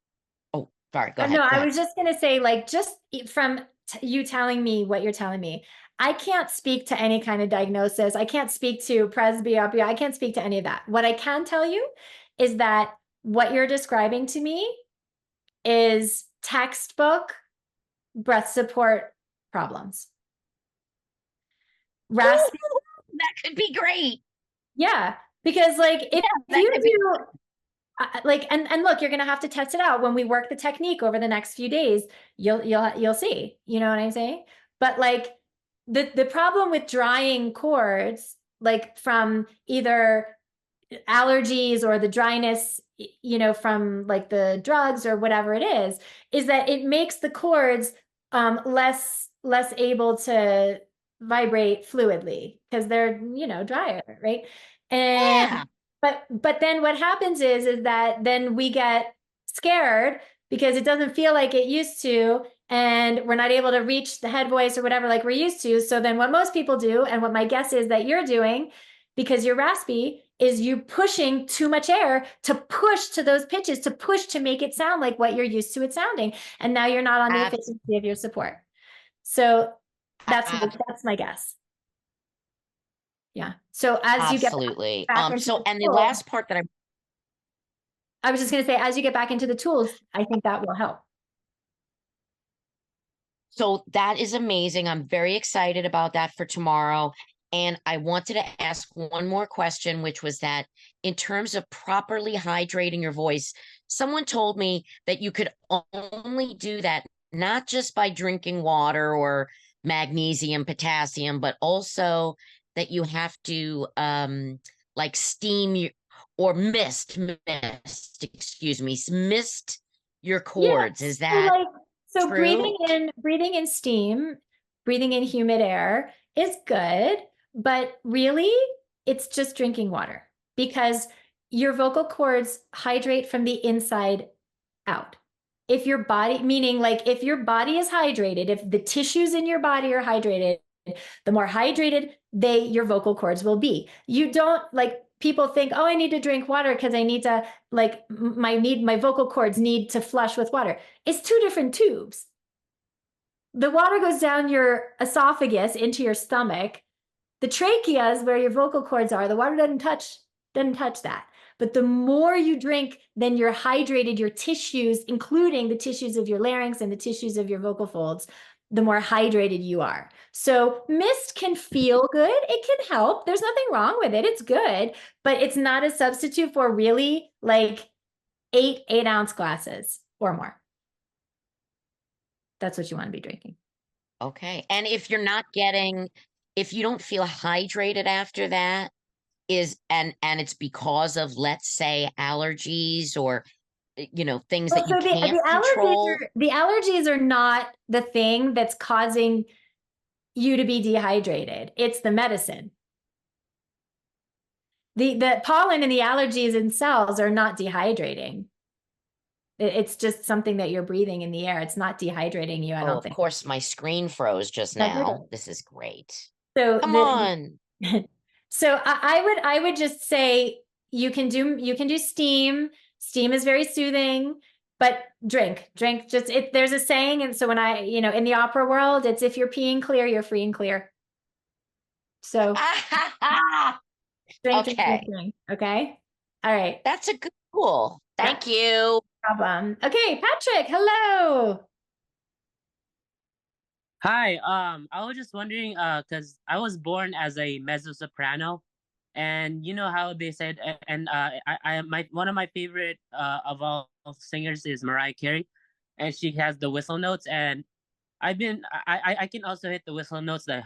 oh, sorry, go ahead.
No,
go
I
ahead.
was just gonna say, like, just from you telling me what you're telling me, I can't speak to any kind of diagnosis. I can't speak to presbyopia. I can't speak to any of that. What I can tell you is that what you're describing to me is textbook breath support problems. Raspy.
That could be great.
Yeah, because like if
that
you
could be-
do like and look, you're gonna have to test it out when we work the technique over the next few days. You'll see. You know what I'm saying? But like the problem with drying cords, like from either allergies or the dryness, you know, from like the drugs or whatever it is that it makes the cords less able to vibrate fluidly because they're, you know, drier, right? And
Yeah.
but then what happens is that then we get scared because it doesn't feel like it used to, and we're not able to reach the head voice or whatever like we're used to. So then what most people do, and what my guess is that you're doing, because you're raspy, is you pushing too much air to push to those pitches, to push to make it sound like what you're used to it sounding. And now you're not on the efficiency of your support. So that's my guess. Yeah. So as you get
Absolutely.
back into
So,
the
and the
tools,
last part that
I was just going to say, as you get back into the tools, I think that will help.
So that is amazing. I'm very excited about that for tomorrow. And I wanted to ask one more question, which was that in terms of properly hydrating your voice, someone told me that you could only do that not just by drinking water or magnesium, potassium, but also that you have to like steam your, or mist, excuse me, mist your cords.
Yeah.
Is that
so
true?
breathing in steam, breathing in humid air is good, but really it's just drinking water, because your vocal cords hydrate from the inside out. If your body, meaning like if your body is hydrated, if the tissues in your body are hydrated, the more hydrated your vocal cords will be. You don't, like, people think, oh, I need to drink water because I need to, like, my vocal cords need to flush with water. It's two different tubes. The water goes down your esophagus into your stomach. The trachea is where your vocal cords are. The water doesn't touch that. But the more you drink, then you're hydrated, your tissues, including the tissues of your larynx and the tissues of your vocal folds, the more hydrated you are. So mist can feel good. It can help. There's nothing wrong with it. It's good, but it's not a substitute for really like 8-ounce glasses or more. That's what you want to be drinking.
Okay. And if you're not getting, if you don't feel hydrated after that, and it's because of, let's say, allergies or, you know, things that you can't control.
The allergies are not the thing that's causing you to be dehydrated. It's the medicine. The pollen and the allergens themselves are not dehydrating. It's just something that you're breathing in the air. It's not dehydrating you, I don't think.
Of course, my screen froze just now. This is great.
So
come on.
So I would just say you can do steam. Steam is very soothing, but drink. Just, there's a saying, and so when in the opera world, it's if you're peeing clear, you're free and clear. So drink. Okay. All right.
That's a good rule. Thank you.
Problem. Okay, Patrick, hello.
Hi, I was just wondering, because I was born as a mezzo-soprano, and you know how they said, and one of my favorite of all singers is Mariah Carey, and she has the whistle notes, and I can also hit the whistle notes that.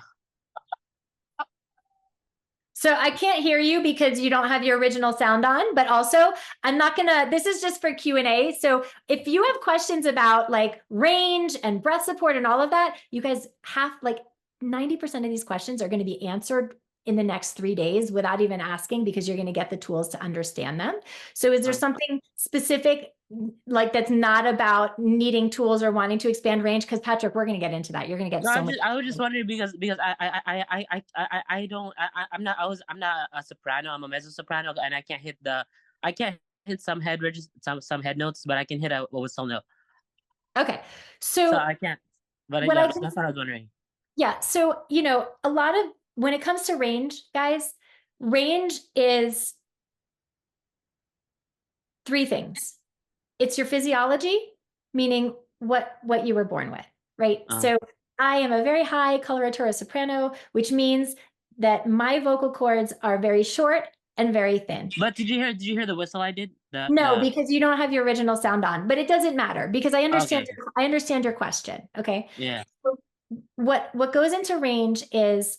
So I can't hear you because you don't have your original sound on, but also I'm not gonna, this is just for Q&A. So if you have questions about like range and breath support and all of that, you guys have, like, 90% of these questions are going to be answered in the next 3 days without even asking, because you're going to get the tools to understand them. So is there something specific, like, that's not about needing tools or wanting to expand range? Because Patrick, we're going to get into that. You're going to get so much.
I was just wondering because I'm not a soprano. I'm a mezzo soprano, and I can't hit some head registers, some head notes, but I can hit a whistle note.
Okay, so
I can't. But that's what I was wondering.
Yeah, so a lot of, when it comes to range, guys, range is 3 things. It's your physiology, meaning what you were born with, right? So I am a very high coloratura soprano, which means that my vocal cords are very short and very thin.
But did you hear the whistle I did?
No, because you don't have your original sound on, but it doesn't matter because I understand.
Okay.
I understand your question. Okay.
Yeah.
So what goes into range is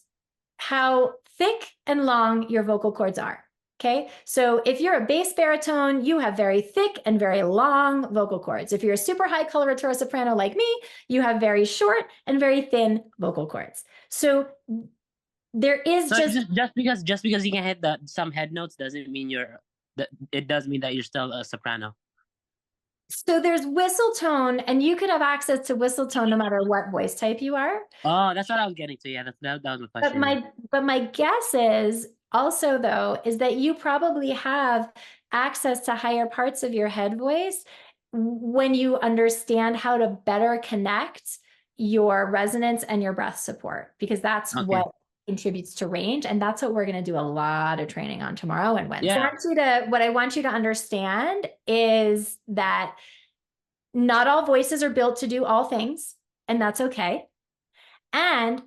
how thick and long your vocal cords are. Okay, so if you're a bass baritone, you have very thick and very long vocal cords. If you're a super high coloratura soprano like me, you have very short and very thin vocal cords. So there is
So
just
just because you can hit some head notes doesn't mean it does mean that you're still a soprano.
so there's whistle tone, and you could have access to whistle tone no matter what voice type you are.
Oh, that's what I was getting to. Yeah, that was my question.
But my guess is also, though, is that you probably have access to higher parts of your head voice when you understand how to better connect your resonance and your breath support, because that's
Okay.
what contributes to range. And that's what we're going to do a lot of training on tomorrow and Wednesday.
Yeah.
What I want you to understand is that not all voices are built to do all things, and that's okay. And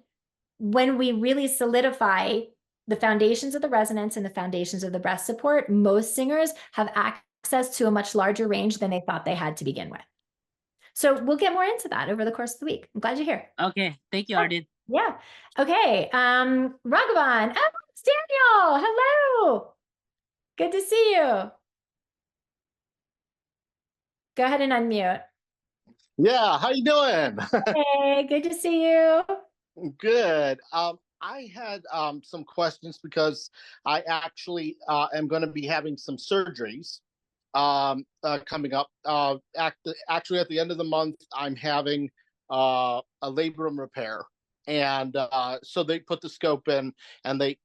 when we really solidify the foundations of the resonance and the foundations of the breath support, most singers have access to a much larger range than they thought they had to begin with. So we'll get more into that over the course of the week. I'm glad you're here.
Okay. Thank you, Arden.
Yeah. Okay. Raghavan. Oh, it's Daniel. Hello. Good to see you. Go ahead and unmute.
Yeah, how you doing?
Hey, good to see you.
Good. I had some questions because I actually am going to be having some surgeries coming up. Actually, at the end of the month, I'm having a labrum repair, and so they put the scope in and they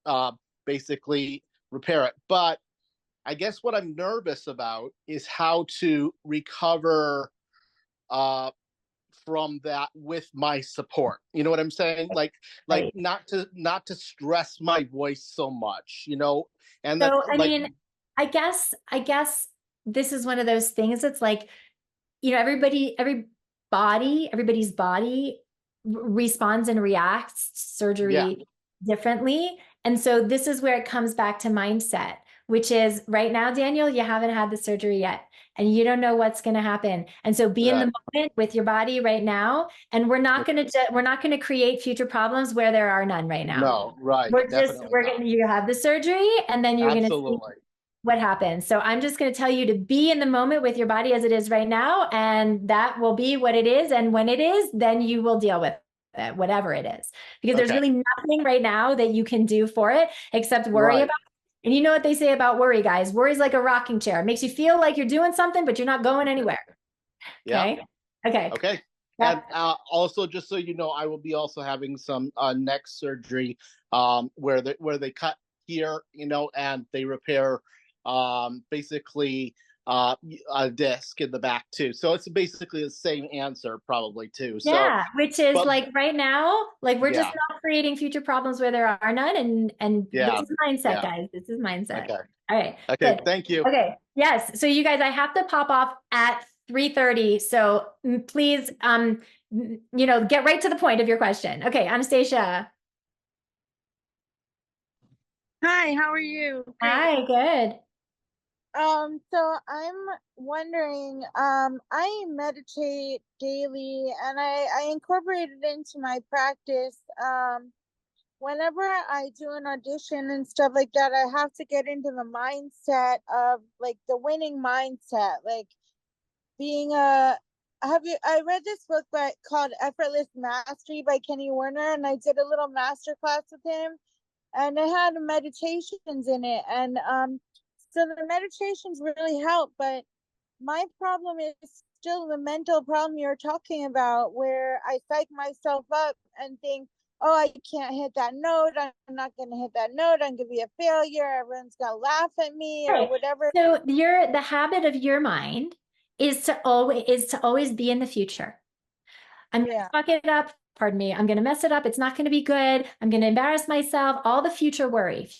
basically repair it. But I guess what I'm nervous about is how to recover from that with my support. You know what I'm saying? Like
Right.
not to stress my voice so much, you know? And
So,
I
mean, I guess this is one of those things. It's like, you know, everybody's body responds and reacts to surgery differently. And so this is where it comes back to mindset, which is right now, Daniel, you haven't had the surgery yet, and you don't know what's going to happen. And so be in the moment with your body right now. And we're not going to create future problems where there are none right now.
No, right.
You have the surgery, and then you're going to see what happens. So I'm just going to tell you to be in the moment with your body as it is right now. And that will be what it is. And when it is, then you will deal with it, whatever it is, because there's really nothing right now that you can do for it except worry about it. And you know what they say about worry, guys? Worry is like a rocking chair. It makes you feel like you're doing something, but you're not going anywhere. Okay.
Okay. And also, just so you know, I will be also having some neck surgery where they cut here, you know, and they repair basically a disc in the back too. So it's basically the same answer probably too.
Yeah, which is like right now, like we're just not creating future problems where there are none. And this is mindset, guys. This is mindset.
Okay.
All right.
Okay.
Good.
Thank you.
Okay. Yes. So you guys, I have to pop off at 3:30. So please, you know, get right to the point of your question. Okay, Anastasia.
Hi, how are you?
Hi, good.
So I'm wondering, I meditate daily and I incorporate it into my practice. Whenever I do an audition and stuff like that, I have to get into the mindset of like the winning mindset, like being I read this book called Effortless Mastery by Kenny Werner, and I did a little master class with him, and it had meditations in it, and so the meditations really help, but my problem is still the mental problem you're talking about, where I psych myself up and think, oh, I can't hit that note. I'm not going to hit that note. I'm going to be a failure. Everyone's going to laugh at me or whatever.
So the habit of your mind is to always be in the future. I'm going to fuck it up. Pardon me. I'm going to mess it up. It's not going to be good. I'm going to embarrass myself. All the future worry.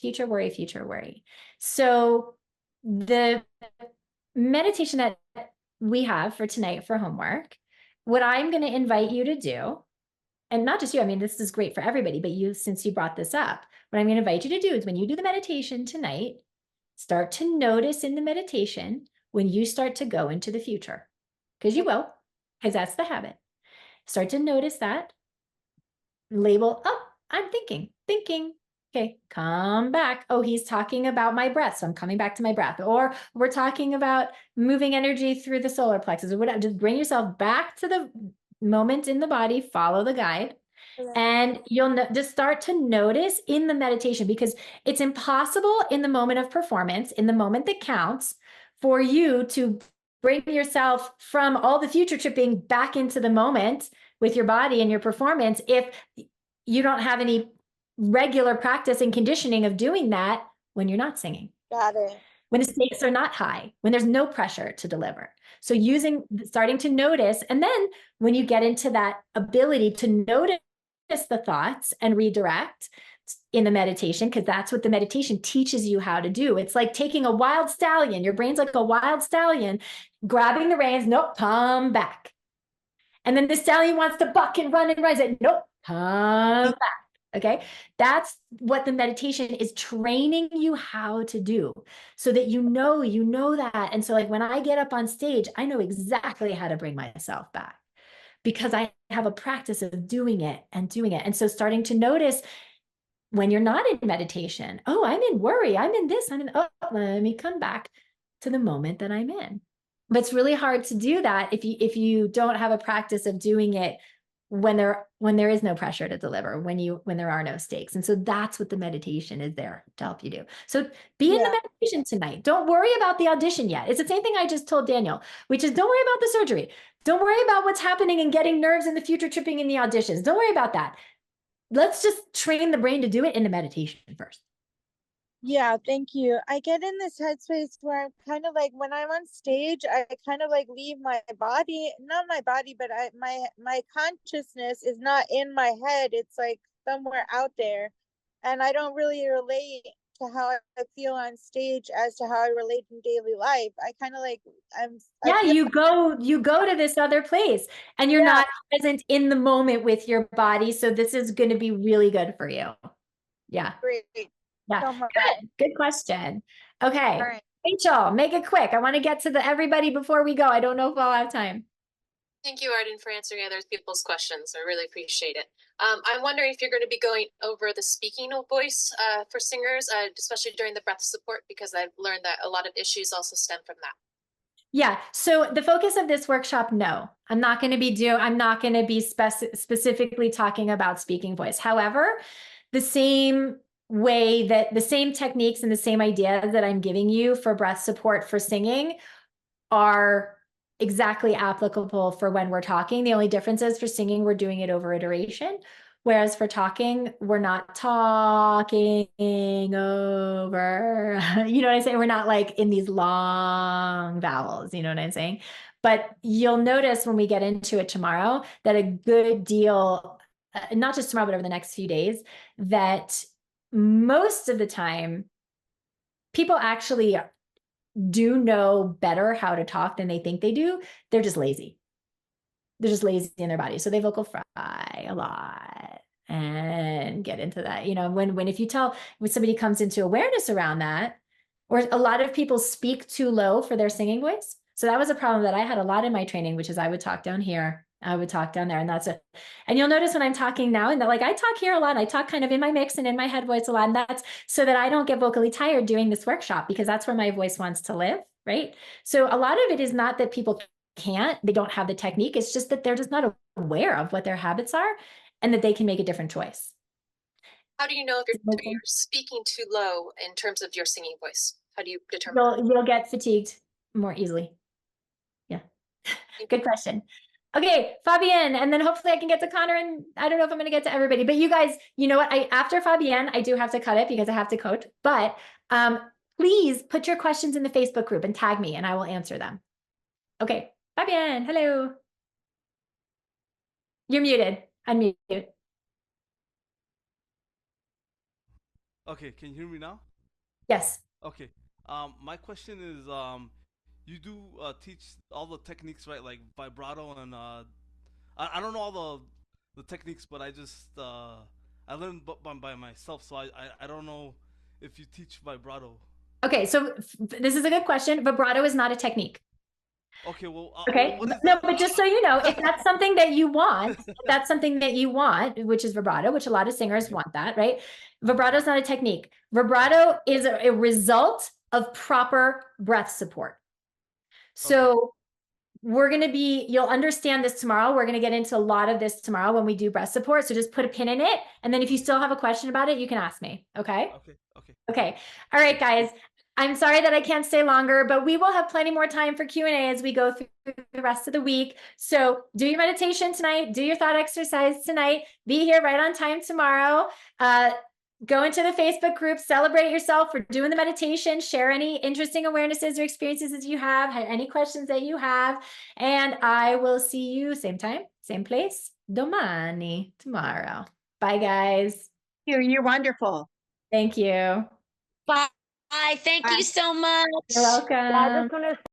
So the meditation that we have for tonight for homework, what I'm going to invite you to do, and not just you, I mean, this is great for everybody, but you, since you brought this up, what I'm going to invite you to do is when you do the meditation tonight, start to notice in the meditation when you start to go into the future, because you will, because that's the habit. Start to notice that. label, oh, I'm thinking. Okay, come back. Oh, he's talking about my breath. So I'm coming back to my breath. Or we're talking about moving energy through the solar plexus or whatever. Just bring yourself back to the moment in the body, follow the guide. And you'll just start to notice in the meditation, because it's impossible in the moment of performance, in the moment that counts, for you to bring yourself from all the future tripping back into the moment with your body and your performance if you don't have any regular practice and conditioning of doing that when you're not singing.
Got it.
When the stakes are not high, when there's no pressure to deliver. So starting to notice, and then when you get into that ability to notice the thoughts and redirect in the meditation, because that's what the meditation teaches you how to do. It's like taking a wild stallion. Your brain's like a wild stallion, grabbing the reins. Nope, come back. And then the stallion wants to buck and run and rise it. Nope, come back. Okay, that's what the meditation is training you how to do, so that you know that. And so like when I get up on stage, I know exactly how to bring myself back because I have a practice of doing it. And so starting to notice when you're not in meditation, oh, I'm in worry, I'm in this, oh, let me come back to the moment that I'm in. But it's really hard to do that if you don't have a practice of doing it when there is no pressure to deliver, when there are no stakes. And so that's what the meditation is there to help you do. So be in the meditation tonight. Don't worry about the audition yet. It's the same thing I just told Daniel, which is don't worry about the surgery. Don't worry about what's happening and getting nerves in the future tripping in the auditions. Don't worry about that. Let's just train the brain to do it in the meditation first.
Yeah, thank you. I get in this headspace where I'm kind of like, when I'm on stage, I kind of like leave my body, not my body, but my consciousness is not in my head. It's like somewhere out there. And I don't really relate to how I feel on stage as to how I relate in daily life. I kind of like,
you go to this other place and you're not present in the moment with your body. So this is going to be really good for you. Yeah.
Great.
Yeah, good question. Okay, right. Rachel, make it quick. I want to get to everybody before we go. I don't know if I'll have time.
Thank you, Arden, for answering other people's questions. I really appreciate it. I'm wondering if you're going to be going over the speaking voice for singers, especially during the breath support, because I've learned that a lot of issues also stem from that.
Yeah, so the focus of this workshop, no, I'm not going to be specifically talking about speaking voice. However, the same techniques and the same ideas that I'm giving you for breath support for singing are exactly applicable for when we're talking. The only difference is for singing, we're doing it over iteration. Whereas for talking, we're not talking over, you know what I'm saying? We're not like in these long vowels, you know what I'm saying? But you'll notice when we get into it tomorrow that a good deal, not just tomorrow, but over the next few days, that most of the time, people actually do know better how to talk than they think they do. They're just lazy. They're just lazy in their body. So they vocal fry a lot and get into that. You know, when somebody comes into awareness around that, or a lot of people speak too low for their singing voice. So that was a problem that I had a lot in my training, which is I would talk down here, I would talk down there, and that's it. And you'll notice when I'm talking now, and like I talk here a lot, I talk kind of in my mix and in my head voice a lot, and that's so that I don't get vocally tired doing this workshop, because that's where my voice wants to live, right? So a lot of it is not that people they don't have the technique. It's just that they're just not aware of what their habits are and that they can make a different choice.
How do you know if you're speaking too low in terms of your singing voice? How do you determine?
You'll get fatigued more easily. Yeah. Good question. Okay, Fabienne, and then hopefully I can get to Connor, and I don't know if I'm going to get to everybody, but you guys, you know what? After Fabienne, I do have to cut it because I have to coach, but please put your questions in the Facebook group and tag me and I will answer them. Okay, Fabienne, hello. You're muted. Unmute.
Okay, can you hear me now?
Yes.
Okay. My question is, you do teach all the techniques, right? Like vibrato and I don't know all the techniques, but I just I learned by myself, so I don't know if you teach vibrato.
Okay, so this is a good question. Vibrato is not a technique.
Okay, well,
Okay,
what is
no, but just so you know, if that's something that you want, if that's something that you want, which is vibrato, which a lot of singers want that, right? Vibrato is not a technique. Vibrato is a result of proper breath support. So we're going to be, you'll understand this tomorrow. We're going to get into a lot of this tomorrow when we do breath support. So just put a pin in it. And then if you still have a question about it, you can ask me. Okay. Okay. All right, guys. I'm sorry that I can't stay longer, but we will have plenty more time for Q&A as we go through the rest of the week. So do your meditation tonight, do your thought exercise tonight, be here right on time tomorrow. Go into the Facebook group, celebrate yourself for doing the meditation, share any interesting awarenesses or experiences that you have, any questions that you have. And I will see you same time, same place, domani, tomorrow. Bye, guys.
You're wonderful.
Thank you.
Bye. Thank you so much.
You're welcome.
Yeah, I just want to